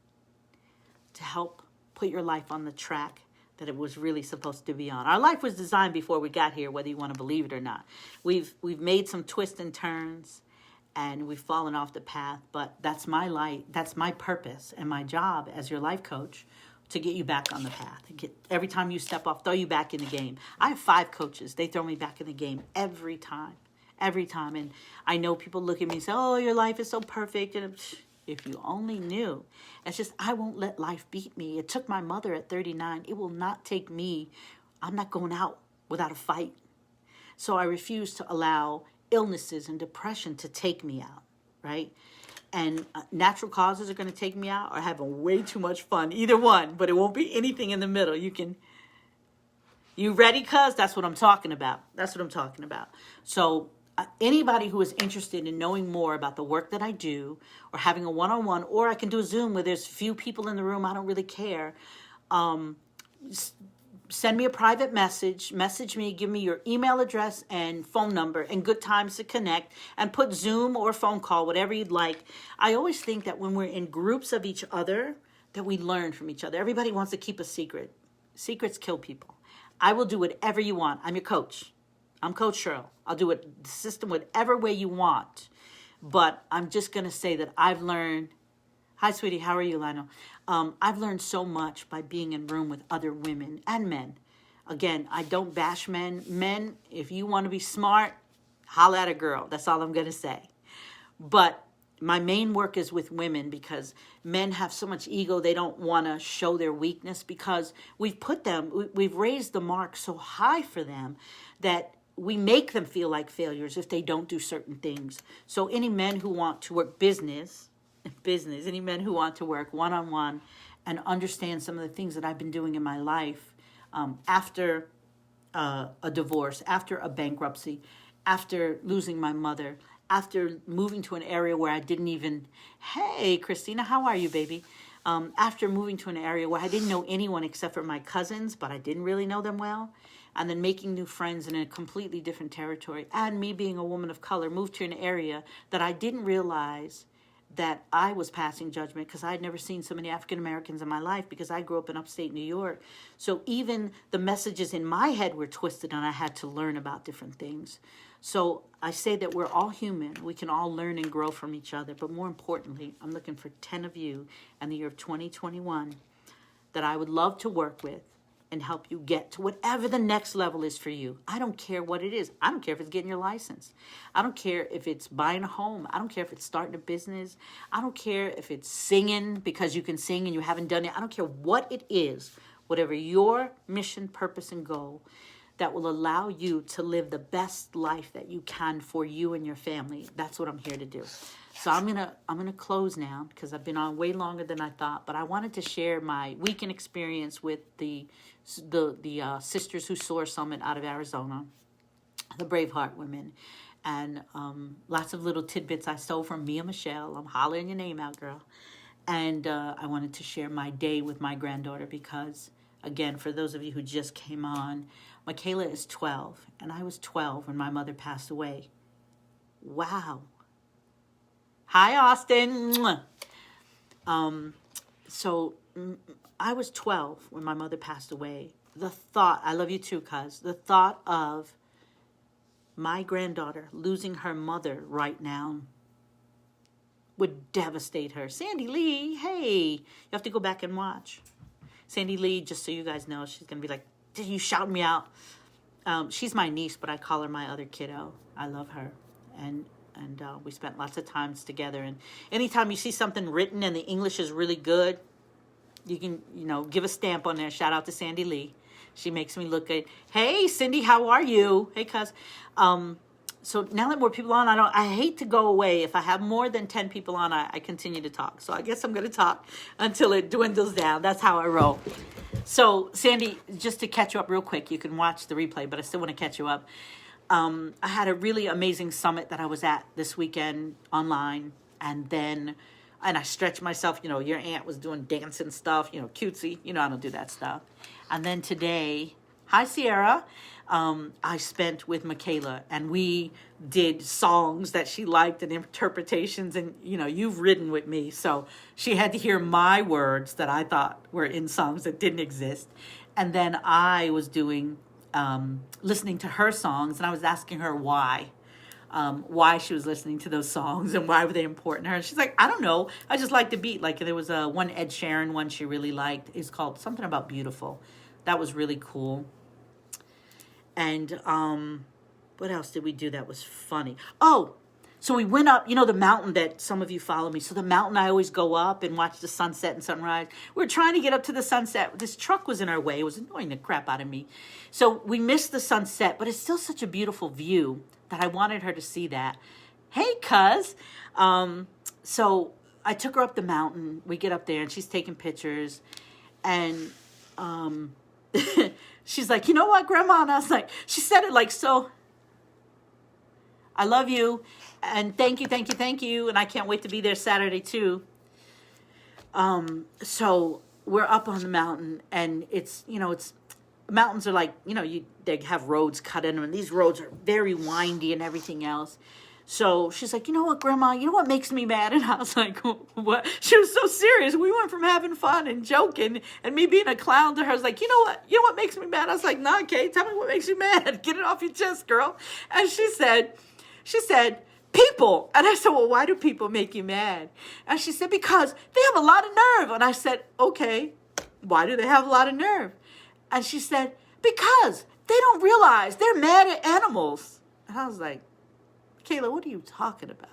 to help put your life on the track that it was really supposed to be on. Our life was designed before we got here, whether you want to believe it or not. We've made some twists and turns, and we've fallen off the path, but that's my life, that's my purpose and my job as your life coach, to get you back on the path. Every time you step off, throw you back in the game. I have 5 coaches. They throw me back in the game every time. Every time. And I know people look at me and say, oh, your life is so perfect. And if you only knew. It's just, I won't let life beat me. It took my mother at 39. It will not take me. I'm not going out without a fight. So I refuse to allow illnesses and depression to take me out, right? And natural causes are going to take me out, or having way too much fun. Either one, but it won't be anything in the middle. You ready, cuz? That's what I'm talking about. That's what I'm talking about. So anybody who is interested in knowing more about the work that I do, or having a one-on-one, or I can do a Zoom where there's few people in the room, I don't really care. Send me a private message me, give me your email address and phone number and good times to connect, and put Zoom or phone call, whatever you'd like. I always think that when we're in groups of each other, that we learn from each other. Everybody wants to keep a secret. Secrets kill people. I will do whatever you want. I'm your coach. I'm Coach Cheryl. I'll do it, the system whatever way you want. But I'm just going to say that I've learned. Hi, sweetie. How are you, Lionel? I've learned so much by being in room with other women and men. Again, I don't bash men. Men, if you want to be smart, holla at a girl. That's all I'm going to say. But my main work is with women, because men have so much ego. They don't want to show their weakness, because we've raised the mark so high for them that we make them feel like failures if they don't do certain things. So any men who want to work business, any men who want to work one-on-one and understand some of the things that I've been doing in my life, after a divorce, after a bankruptcy, after losing my mother, after moving to an area where I didn't even, hey, Christina, how are you, baby? After moving to an area where I didn't know anyone except for my cousins, but I didn't really know them well, and then making new friends in a completely different territory, and me being a woman of color, moved to an area that I didn't realize that I was passing judgment, because I had never seen so many African Americans in my life, because I grew up in upstate New York. So even the messages in my head were twisted, and I had to learn about different things. So I say that we're all human. We can all learn and grow from each other. But more importantly, I'm looking for 10 of you in the year of 2021 that I would love to work with and help you get to whatever the next level is for you. I don't care what it is. I don't care if it's getting your license. I don't care if it's buying a home. I don't care if it's starting a business. I don't care if it's singing because you can sing and you haven't done it. I don't care what it is. Whatever your mission, purpose, and goal that will allow you to live the best life that you can for you and your family. That's what I'm here to do. So I'm gonna close now, because I've been on way longer than I thought. But I wanted to share my weekend experience with the Sisters Who Soar Summit out of Arizona, the Braveheart women, and lots of little tidbits I stole from Mia Michelle. I'm hollering your name out, girl. And I wanted to share my day with my granddaughter, because, again, for those of you who just came on, Michaela is 12, and I was 12 when my mother passed away. Wow. Hi, Austin. So I was 12 when my mother passed away. The thought, I love you too, cuz, the thought of my granddaughter losing her mother right now would devastate her. Sandy Lee, hey, you have to go back and watch. Sandy Lee, just so you guys know, she's going to be like, did you shout me out? She's my niece, but I call her my other kiddo. I love her. And we spent lots of times together. And anytime you see something written and the English is really good, you can, give a stamp on there. Shout out to Sandy Lee. She makes me look good. Hey, Cindy, how are you? Hey, cuz. So now that more people on, I hate to go away. If I have more than 10 people on, I continue to talk. So I guess I'm going to talk until it dwindles down. That's how I roll. So, Sandy, just to catch you up real quick, you can watch the replay, but I still want to catch you up. I had a really amazing summit that I was at this weekend online, and I stretched myself. Your aunt was doing dancing stuff, cutesy. I don't do that stuff. And then today, hi, Sierra, I spent with Michaela, and we did songs that she liked and interpretations, and you've ridden with me, so she had to hear my words that I thought were in songs that didn't exist. And then I was doing listening to her songs, and I was asking her why she was listening to those songs and why were they important to her. And she's like, I don't know, I just like the beat. Like, there was one Ed Sheeran one she really liked. It's called something about beautiful. That was really cool. And what else did we do that was funny? Oh, So we went up, the mountain that some of you follow me. So the mountain I always go up and watch the sunset and sunrise. We were trying to get up to the sunset. This truck was in our way. It was annoying the crap out of me. So we missed the sunset, but it's still such a beautiful view that I wanted her to see that. Hey, cuz. So I took her up the mountain. We get up there and she's taking pictures. And she's like, you know what, Grandma? And I was like, she said it like so. I love you. And thank you, thank you, thank you. And I can't wait to be there Saturday too. So we're up on the mountain and it's mountains are like, they have roads cut in them. And these roads are very windy and everything else. So she's like, you know what, Grandma, you know what makes me mad? And I was like, what? She was so serious. We went from having fun and joking and me being a clown to her. I was like, you know what makes me mad? I was like, nah, Kate, tell me what makes you mad. Get it off your chest, girl. And she said, people. And I said, well, why do people make you mad? And she said, because they have a lot of nerve. And I said, okay, why do they have a lot of nerve? And she said, because they don't realize they're mad at animals. And I was like, Kayla, what are you talking about?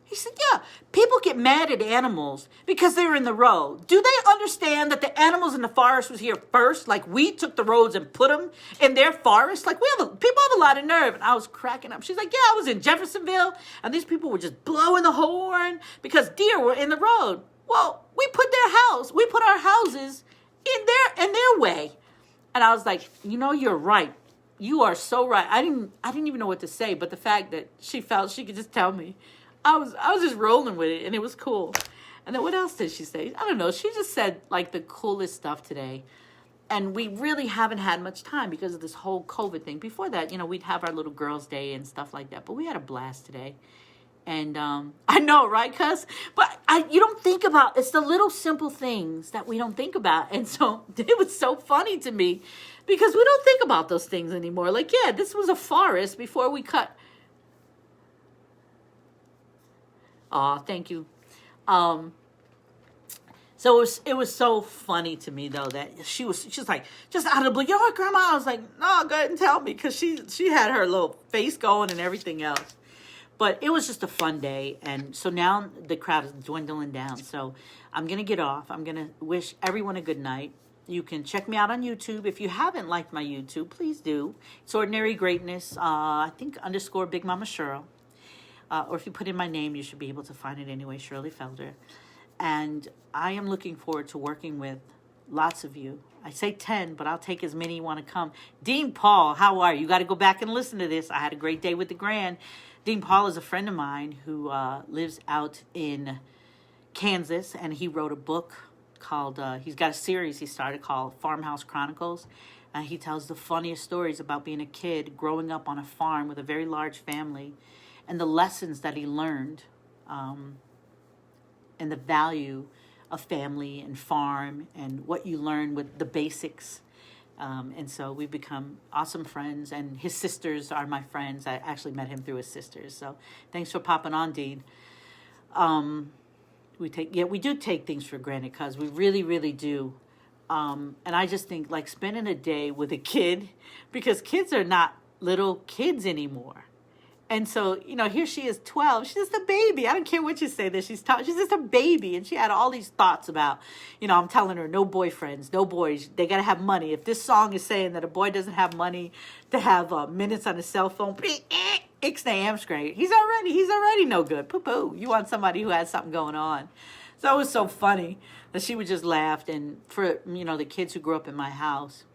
He said, yeah, people get mad at animals because they're in the road. Do they understand that the animals in the forest was here first? Like we took the roads and put them in their forest? Like people have a lot of nerve. And I was cracking up. She's like, yeah, I was in Jeffersonville and these people were just blowing the horn because deer were in the road. Well, we put our houses in their way. And I was like, you're right. You are so right. I didn't even know what to say, but the fact that she felt she could just tell me, I was just rolling with it, and it was cool. And then what else did she say? I don't know. She just said like the coolest stuff today, and we really haven't had much time because of this whole COVID thing. Before that, we'd have our little girls' day and stuff like that, but we had a blast today. And I know, right, cuz? But you don't think about, it's the little simple things that we don't think about. And so it was so funny to me because we don't think about those things anymore. Like, yeah, this was a forest before we cut. Aw, thank you. So it was so funny to me though that she's like just out of the blue. You know what, Grandma? I was like, no, go ahead and tell me because she had her little face going and everything else. But it was just a fun day. And so now the crowd is dwindling down. So I'm going to get off. I'm going to wish everyone a good night. You can check me out on YouTube. If you haven't liked my YouTube, please do. It's Ordinary Greatness, I think _ Big Mama Cheryl. Or if you put in my name, you should be able to find it anyway, Shirley Felder. And I am looking forward to working with lots of you. I say 10, but I'll take as many you want to come. Dean Paul, how are you? You got to go back and listen to this. I had a great day with the Grand. Dean Paul is a friend of mine who lives out in Kansas, and he wrote a book called, he's got a series he started called Farmhouse Chronicles. And he tells the funniest stories about being a kid growing up on a farm with a very large family and the lessons that he learned and the value of family and farm and what you learn with the basics. And so we've become awesome friends, and his sisters are my friends. I actually met him through his sisters. So thanks for popping on, Dean. We do take things for granted because we really, really do. And I just think like spending a day with a kid, because kids are not little kids anymore. And so, here she is 12. She's just a baby. I don't care what you say that she's just a baby. And she had all these thoughts about, I'm telling her no boyfriends, no boys. They got to have money. If this song is saying that a boy doesn't have money to have minutes on his cell phone, ixnay-amstraight. He's already no good. Poo-poo. You want somebody who has something going on. So it was so funny that she would just laugh. And for, the kids who grew up in my house,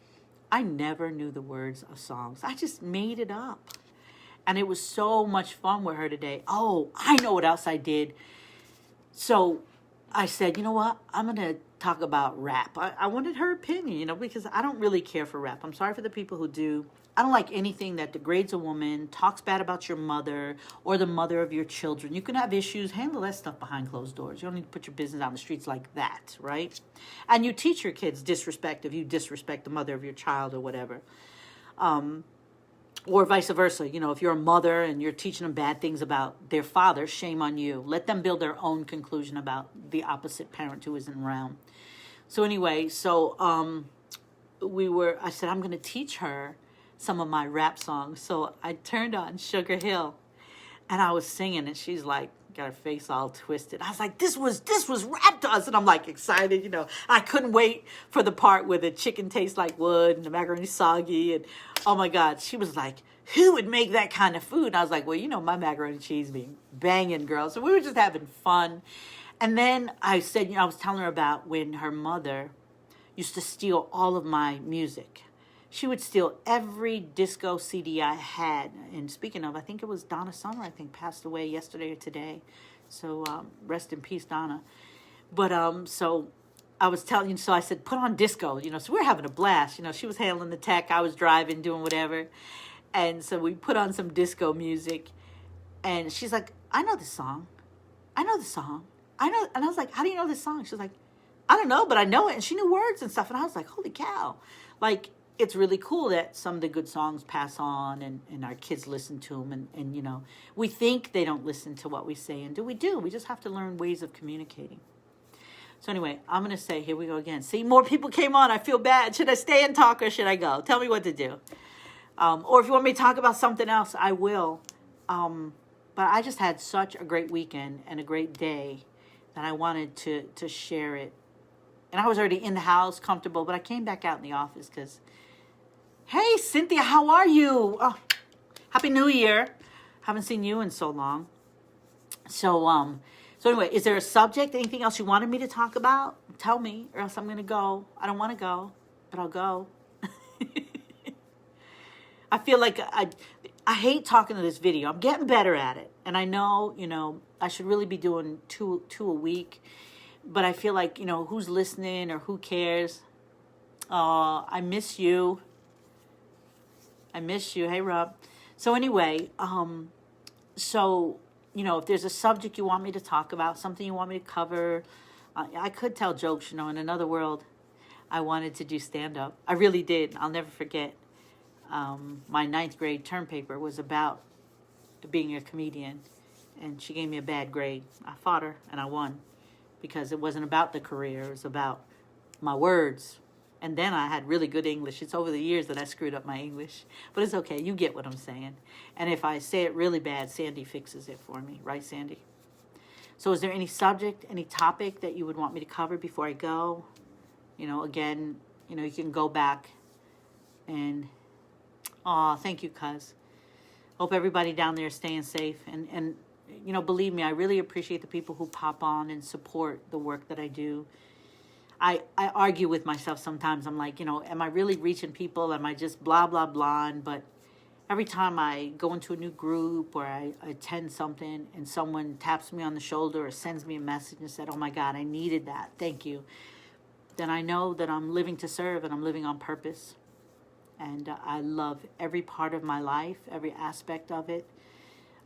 I never knew the words of songs. I just made it up. And it was so much fun with her today. Oh, I know what else I did. So I said, you know what? I'm going to talk about rap. I wanted her opinion, because I don't really care for rap. I'm sorry for the people who do. I don't like anything that degrades a woman, talks bad about your mother or the mother of your children. You can have issues. Handle that stuff behind closed doors. You don't need to put your business out on the streets like that, right? And you teach your kids disrespect if you disrespect the mother of your child or whatever. Or vice versa. If you're a mother and you're teaching them bad things about their father, shame on you. Let them build their own conclusion about the opposite parent who isn't around. So anyway, I said, I'm going to teach her some of my rap songs. So I turned on Sugar Hill. And I was singing, and she's like, got her face all twisted. I was like, this was rap to us. And I'm like excited, you know. I couldn't wait for the part where the chicken tastes like wood and the macaroni soggy. And oh my God, she was like, who would make that kind of food? And I was like, well, you know, my macaroni and cheese being banging, girl. So we were just having fun. And then I said, you know, I was telling her about when her mother used to steal all of my music. She would steal every disco CD I had. And speaking of, I think it was Donna Summer, I think, passed away yesterday or today. So rest in peace, Donna. But so I was telling you, so I said, put on disco, you know, so we were having a blast. You know, she was handling the tech, I was driving, doing whatever. And so we put on some disco music. And she's like, I know this song. I know the song. I know. And I was like, how do you know this song? She's like, I don't know, but I know it. And she knew words and stuff. And I was like, holy cow. Like, it's really cool that some of the good songs pass on and our kids listen to them. And, you know, we think they don't listen to what we say. And we do. We just have to learn ways of communicating. So anyway, I'm going to say, here we go again. See, more people came on. I feel bad. Should I stay and talk or should I go? Tell me what to do. Or if you want me to talk about something else, I will. But I just had such a great weekend and a great day that I wanted to share it. And I was already in the house, comfortable, but I came back out in the office because, hey, Cynthia, how are you? Oh, Happy New Year. Haven't seen you in so long. So anyway, is there a subject, anything else you wanted me to talk about? Tell me, or else I'm going to go. I don't want to go, but I'll go. I feel like I hate talking to this video. I'm getting better at it. And I know, you know, I should really be doing two a week. But I feel like, you know, who's listening or who cares? I miss you. I miss you. Hey, Rob. So anyway, so, you know, if there's a subject you want me to talk about, something you want me to cover, I could tell jokes, you know, in another world, I wanted to do stand-up. I really did. I'll never forget. My 9th grade term paper was about being a comedian, and she gave me a bad grade. I fought her, and I won. Because it wasn't about the career, it was about my words. And then I had really good English. It's over the years that I screwed up my English. But it's okay, you get what I'm saying. And if I say it really bad, Sandy fixes it for me. Right, Sandy? So is there any subject, any topic that you would want me to cover before I go? You know, again, you know, you can go back and, thank you, cuz. Hope everybody down there is staying safe. And you know, believe me, I really appreciate the people who pop on and support the work that I do. I argue with myself sometimes. I'm like, you know, am I really reaching people? Am I just blah, blah, blah? But every time I go into a new group or I attend something and someone taps me on the shoulder or sends me a message and said, oh my God, I needed that. Thank you. Then I know that I'm living to serve and I'm living on purpose. And I love every part of my life, every aspect of it.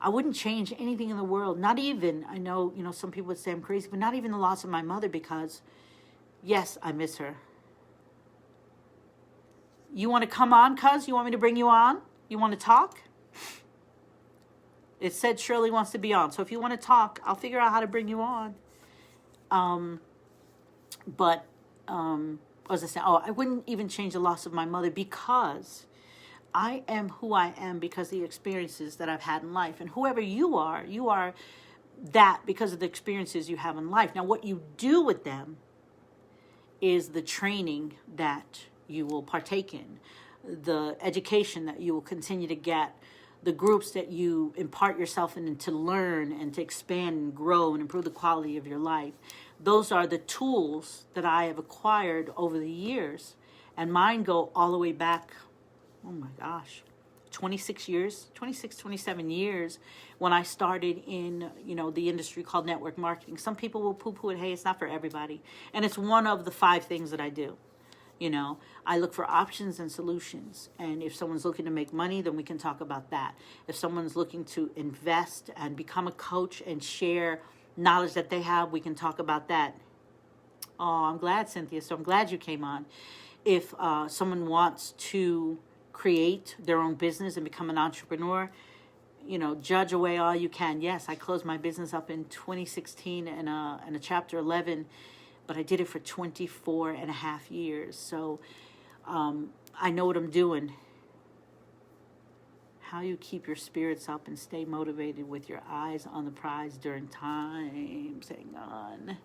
I wouldn't change anything in the world, not even, I know, you know, some people would say I'm crazy, but not even the loss of my mother because, yes, I miss her. You want to come on, cuz? You want me to bring you on? You want to talk? It said Shirley wants to be on, so if you want to talk, I'll figure out how to bring you on. But as I said, I wouldn't even change the loss of my mother because I am who I am because of the experiences that I've had in life. And whoever you are that because of the experiences you have in life. Now, what you do with them is the training that you will partake in, the education that you will continue to get, the groups that you impart yourself in to learn and to expand and grow and improve the quality of your life. Those are the tools that I have acquired over the years. And mine go all the way back, oh my gosh, 26 years, 27 years when I started in, you know, the industry called network marketing. Some people will poo-poo it. Hey, it's not for everybody. And it's one of the 5 things that I do. You know, I look for options and solutions. And if someone's looking to make money, then we can talk about that. If someone's looking to invest and become a coach and share knowledge that they have, we can talk about that. Oh, I'm glad, Cynthia. So I'm glad you came on. If someone wants to create their own business and become an entrepreneur, you know, judge away all you can. Yes, I closed my business up in 2016 in a Chapter 11, but I did it for 24 and a half years. So I know what I'm doing. how you keep your spirits up and stay motivated with your eyes on the prize during times. Hang on.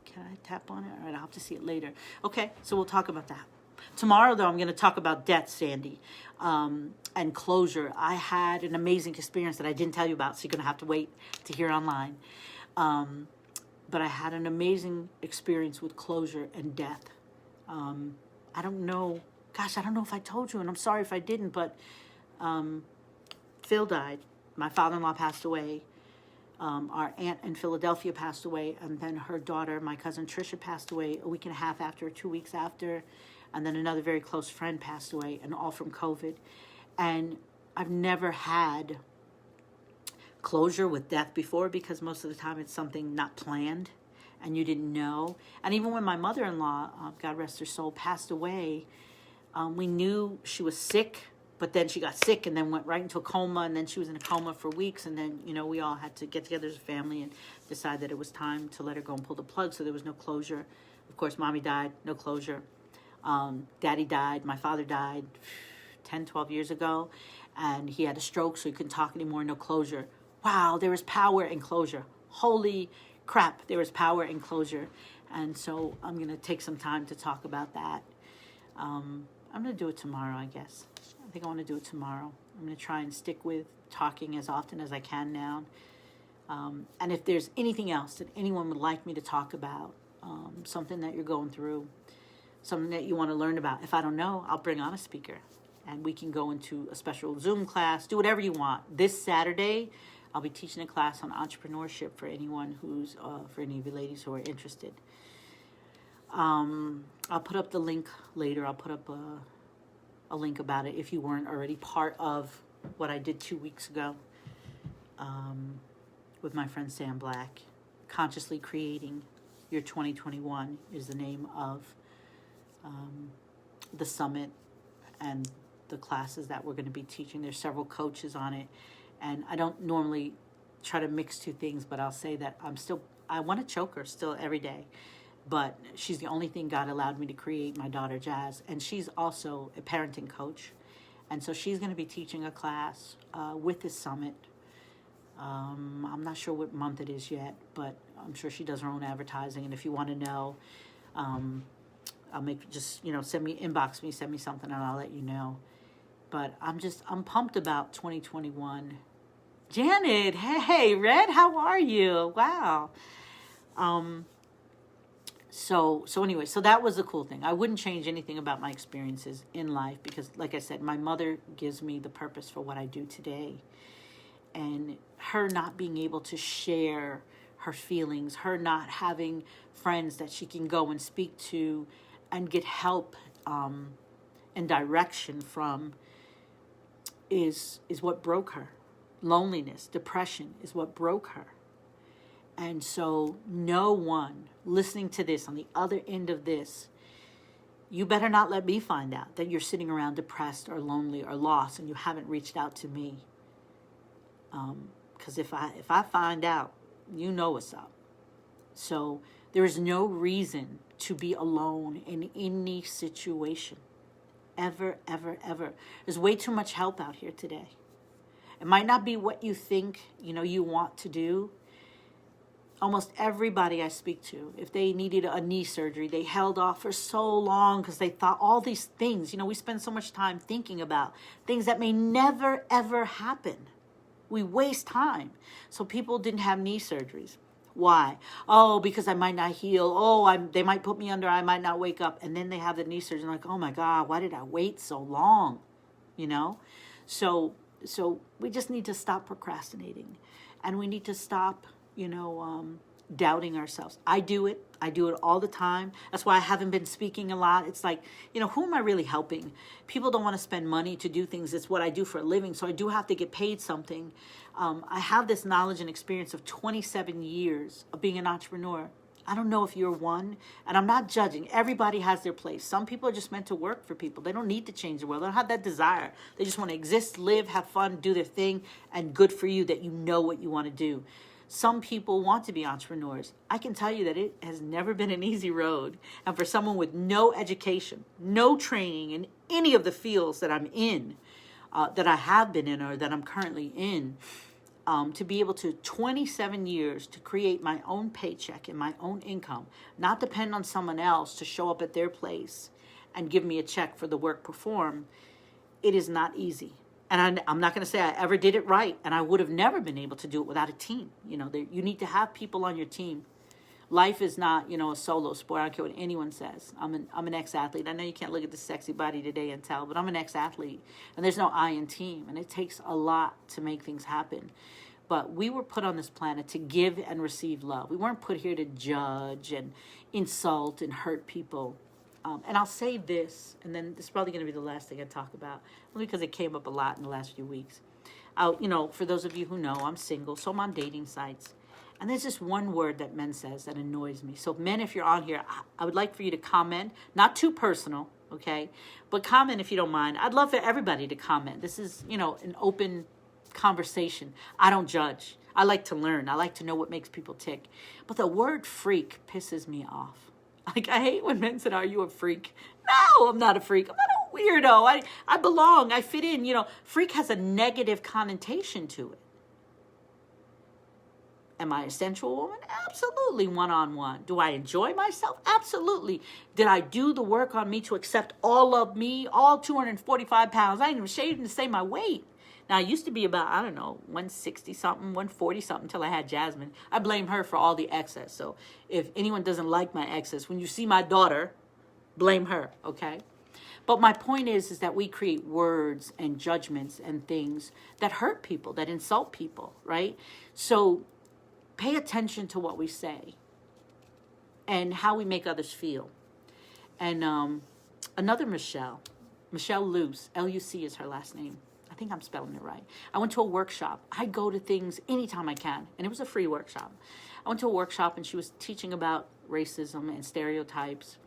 Can I tap on it? All right, I'll have to see it later. Okay, so we'll talk about that. Tomorrow, though, I'm going to talk about death, Sandy, and closure. I had an amazing experience that I didn't tell you about, so you're going to have to wait to hear online. But I had an amazing experience with closure and death. I don't know. Gosh, I don't know if I told you, and I'm sorry if I didn't, but Phil died. My father-in-law passed away. Our aunt in Philadelphia passed away, and then her daughter, my cousin Trisha, passed away a week and a half after, 2 weeks after, and then another very close friend passed away, and all from COVID. And I've never had closure with death before, because most of the time it's something not planned and you didn't know. And even when my mother-in-law, God rest her soul, passed away, we knew she was sick, but then she got sick and then went right into a coma, and then she was in a coma for weeks, and then, we all had to get together as a family and decide that it was time to let her go and pull the plug, so there was no closure. Of course, Mommy died, no closure. Daddy died, my father died 10, 12 years ago, and he had a stroke, so he couldn't talk anymore, no closure. Wow, there is power in closure. Holy crap, there is power in closure. And so I'm going to take some time to talk about that. I'm going to do it tomorrow, I guess. I think I want to do it tomorrow. I'm going to try and stick with talking as often as I can now. And if there's anything else that anyone would like me to talk about, something that you're going through, something that you want to learn about, if I don't know, I'll bring on a speaker and we can go into a special Zoom class, do whatever you want. This Saturday, I'll be teaching a class on entrepreneurship for anyone who's, for any of you ladies who are interested. I'll put up the link later. I'll put up a link about it if you weren't already part of what I did 2 weeks ago with my friend Sam Black. Consciously Creating Your 2021 is the name of the summit and the classes that we're going to be teaching. There's several coaches on it. And I don't normally try to mix two things, but I'll say that I want to choke her still every day. But she's the only thing God allowed me to create, my daughter Jazz. And she's also a parenting coach. And so she's going to be teaching a class with this summit. I'm not sure what month it is yet, but I'm sure she does her own advertising. And if you want to know, I'll make send me something and I'll let you know. But I'm pumped about 2021. Janet, hey, Red, how are you? Wow. So anyway, so that was the cool thing. I wouldn't change anything about my experiences in life because, like I said, my mother gives me the purpose for what I do today. And her not being able to share her feelings, her not having friends that she can go and speak to and get help and direction from is what broke her. Loneliness, depression is what broke her. And so no one listening to this, on the other end of this, you better not let me find out that you're sitting around depressed or lonely or lost and you haven't reached out to me. Because if I find out, you know what's up. So there is no reason to be alone in any situation. Ever, ever, ever. There's way too much help out here today. It might not be what you think, you want to do. Almost everybody I speak to, if they needed a knee surgery, they held off for so long because they thought all these things, we spend so much time thinking about things that may never, ever happen. We waste time. So people didn't have knee surgeries. Why? Oh, because I might not heal. Oh, they might put me under. I might not wake up. And then they have the knee surgery. Like, oh my God, why did I wait so long? So we just need to stop procrastinating, and we need to stop, doubting ourselves. I do it all the time. That's why I haven't been speaking a lot. It's like, who am I really helping? People don't want to spend money to do things. It's what I do for a living. So I do have to get paid something. I have this knowledge and experience of 27 years of being an entrepreneur. I don't know if you're one, and I'm not judging. Everybody has their place. Some people are just meant to work for people. They don't need to change the world. They don't have that desire. They just want to exist, live, have fun, do their thing, and good for you that you know what you want to do. Some people want to be entrepreneurs. I can tell you that it has never been an easy road. And for someone with no education, no training in any of the fields that I'm in, that I have been in or that I'm currently in, to be able to 27 years to create my own paycheck and my own income, not depend on someone else to show up at their place and give me a check for the work performed, it is not easy. And I'm not going to say I ever did it right, and I would have never been able to do it without a team. You need to have people on your team. Life is not, a solo sport. I don't care what anyone says. I'm an ex-athlete. I know you can't look at this sexy body today and tell, but I'm an ex-athlete, and there's no I in team, and it takes a lot to make things happen. But we were put on this planet to give and receive love. We weren't put here to judge and insult and hurt people. And I'll say this, and then this is probably going to be the last thing I talk about, only because it came up a lot in the last few weeks. For those of you who know, I'm single, so I'm on dating sites. And there's just one word that men says that annoys me. So men, if you're on here, I would like for you to comment, not too personal, okay? But comment if you don't mind. I'd love for everybody to comment. This is, an open conversation. I don't judge. I like to learn. I like to know what makes people tick. But the word freak pisses me off. Like, I hate when men say, are you a freak? No, I'm not a freak. I'm not a weirdo. I belong. I fit in. Freak has a negative connotation to it. Am I a sensual woman? Absolutely, one-on-one. Do I enjoy myself? Absolutely. Did I do the work on me to accept all of me, all 245 pounds? I ain't even ashamed to say my weight. Now, I used to be about, 160-something, 140-something until I had Jasmine. I blame her for all the excess. So if anyone doesn't like my excess, when you see my daughter, blame her, okay? But my point is that we create words and judgments and things that hurt people, that insult people, right? So pay attention to what we say and how we make others feel. And another Michelle Luce, L-U-C is her last name. I think I'm spelling it right. I went to a workshop. I go to things anytime I can, and it was a free workshop. I went to a workshop, and she was teaching about racism and stereotypes.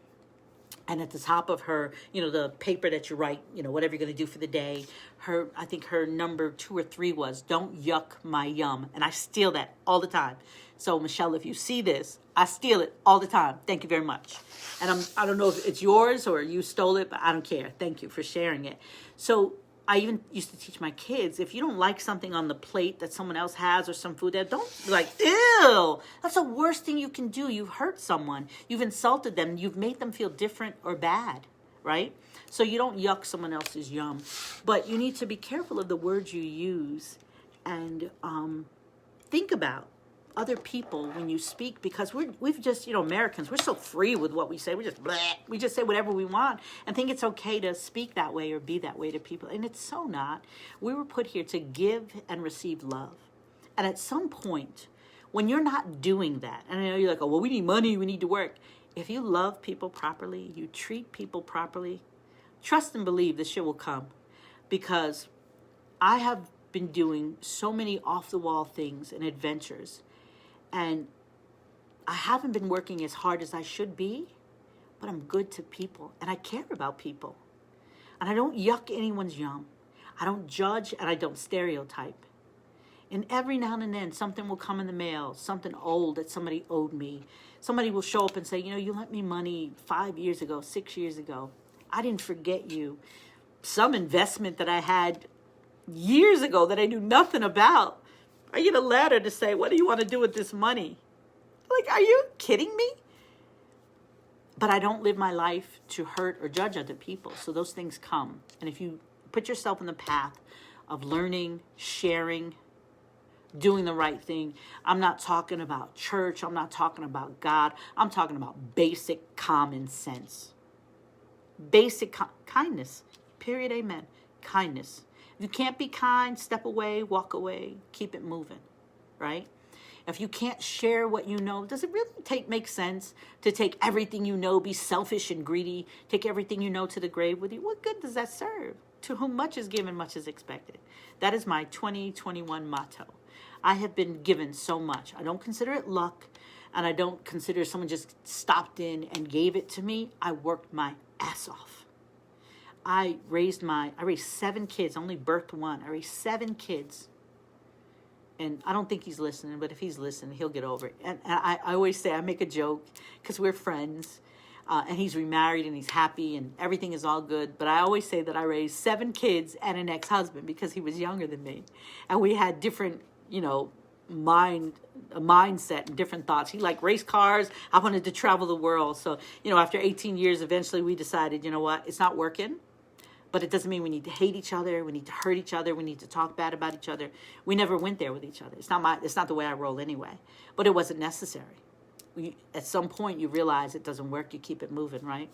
And at the top of her, the paper that you write, whatever you're going to do for the day, I think her number 2 or 3 was, don't yuck my yum. And I steal that all the time. So, Michelle, if you see this, I steal it all the time. Thank you very much. And I don't know if it's yours or you stole it, but I don't care. Thank you for sharing it. So I even used to teach my kids, if you don't like something on the plate that someone else has or some food there, don't be like, ew. That's the worst thing you can do. You've hurt someone. You've insulted them. You've made them feel different or bad, right? So you don't yuck someone else's yum. But you need to be careful of the words you use and think about other people when you speak, because we've just, Americans, we're so free with what we say. We just bleh, we just say whatever we want and think it's okay to speak that way or be that way to people. And it's so not. We were put here to give and receive love. And at some point, when you're not doing that, and I know you're like, oh, well, we need money, we need to work. If you love people properly, you treat people properly, trust and believe this shit will come. Because I have been doing so many off-the-wall things and adventures, and I haven't been working as hard as I should be, but I'm good to people, and I care about people. And I don't yuck anyone's yum. I don't judge, and I don't stereotype. And every now and then, something will come in the mail, something old that somebody owed me. Somebody will show up and say, you lent me money 5 years ago, 6 years ago. I didn't forget you. Some investment that I had years ago that I knew nothing about. I get a letter to say, what do you want to do with this money? Like, are you kidding me? But I don't live my life to hurt or judge other people. So those things come. And if you put yourself in the path of learning, sharing, doing the right thing, I'm not talking about church. I'm not talking about God. I'm talking about basic common sense. Basic kindness. Period. Amen. Kindness. If you can't be kind, step away, walk away, keep it moving, right? If you can't share what you know, does it really make sense to take everything you know, be selfish and greedy, take everything you know to the grave with you? What good does that serve? To whom much is given, much is expected. That is my 2021 motto. I have been given so much. I don't consider it luck, and I don't consider someone just stopped in and gave it to me. I worked my ass off. I raised 7 kids. I only birthed 1. I raised 7 kids. And I don't think he's listening, but if he's listening, he'll get over it. And I always say, I make a joke because we're friends. and he's remarried and he's happy and everything is all good. But I always say that I raised 7 kids and an ex-husband because he was younger than me. And we had different, mindset and different thoughts. He liked race cars. I wanted to travel the world. So, after 18 years, eventually we decided, you know what, it's not working. But it doesn't mean we need to hate each other. We need to hurt each other. We need to talk bad about each other. We never went there with each other. It's not the way I roll anyway. But it wasn't necessary. At some point, you realize it doesn't work. You keep it moving, right?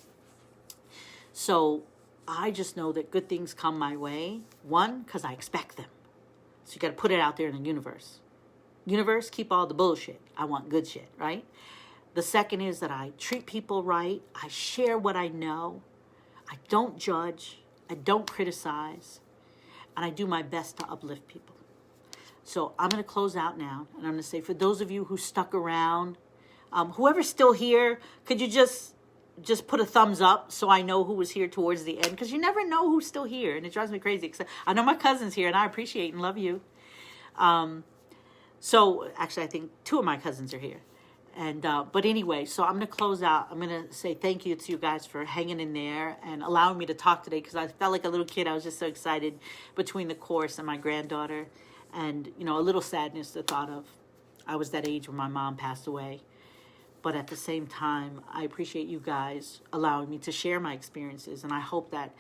So I just know that good things come my way. One, because I expect them. So you got to put it out there in the universe. Universe, keep all the bullshit. I want good shit, right? The second is that I treat people right. I share what I know. I don't judge. I don't criticize. And I do my best to uplift people. So I'm going to close out now. And I'm going to say, for those of you who stuck around, whoever's still here, could you just put a thumbs up so I know who was here towards the end? Because you never know who's still here. And it drives me crazy. I know my cousin's here, and I appreciate and love you. So actually, I think 2 of my cousins are here. And but anyway, so I'm going to close out. I'm going to say thank you to you guys for hanging in there and allowing me to talk today, because I felt like a little kid. I was just so excited between the course and my granddaughter. And, a little sadness, the thought of I was that age when my mom passed away. But at the same time, I appreciate you guys allowing me to share my experiences. And I hope that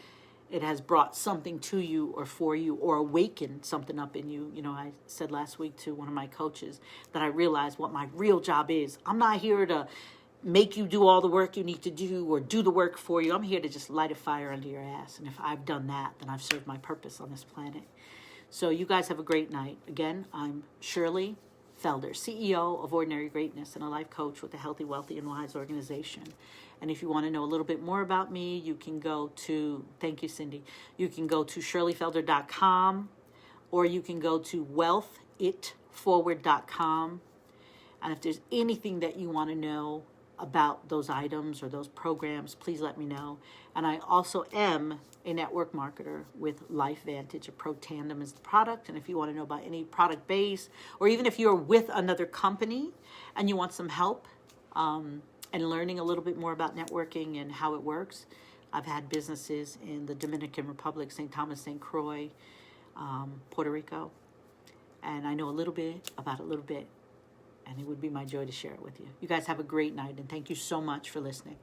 it has brought something to you or for you, or awakened something up in you. I said last week to one of my coaches that I realized what my real job is. I'm not here to make you do all the work you need to do or do the work for you. I'm here to just light a fire under your ass. And if I've done that, then I've served my purpose on this planet. So you guys have a great night. Again, I'm Shirley Felder, CEO of Ordinary Greatness and a life coach with the Healthy, Wealthy, and Wise organization. And if you want to know a little bit more about me, you can go to, thank you, Cindy, you can go to shirleyfelder.com, or you can go to wealthitforward.com. And if there's anything that you want to know about those items or those programs, please let me know. And I also am a network marketer with LifeVantage. A Pro Tandem is the product. And if you want to know about any product base, or even if you're with another company and you want some help and learning a little bit more about networking and how it works, I've had businesses in the Dominican Republic, St. Thomas, St. Croix, Puerto Rico. And I know a little bit about a little bit. And it would be my joy to share it with you. You guys have a great night, and thank you so much for listening.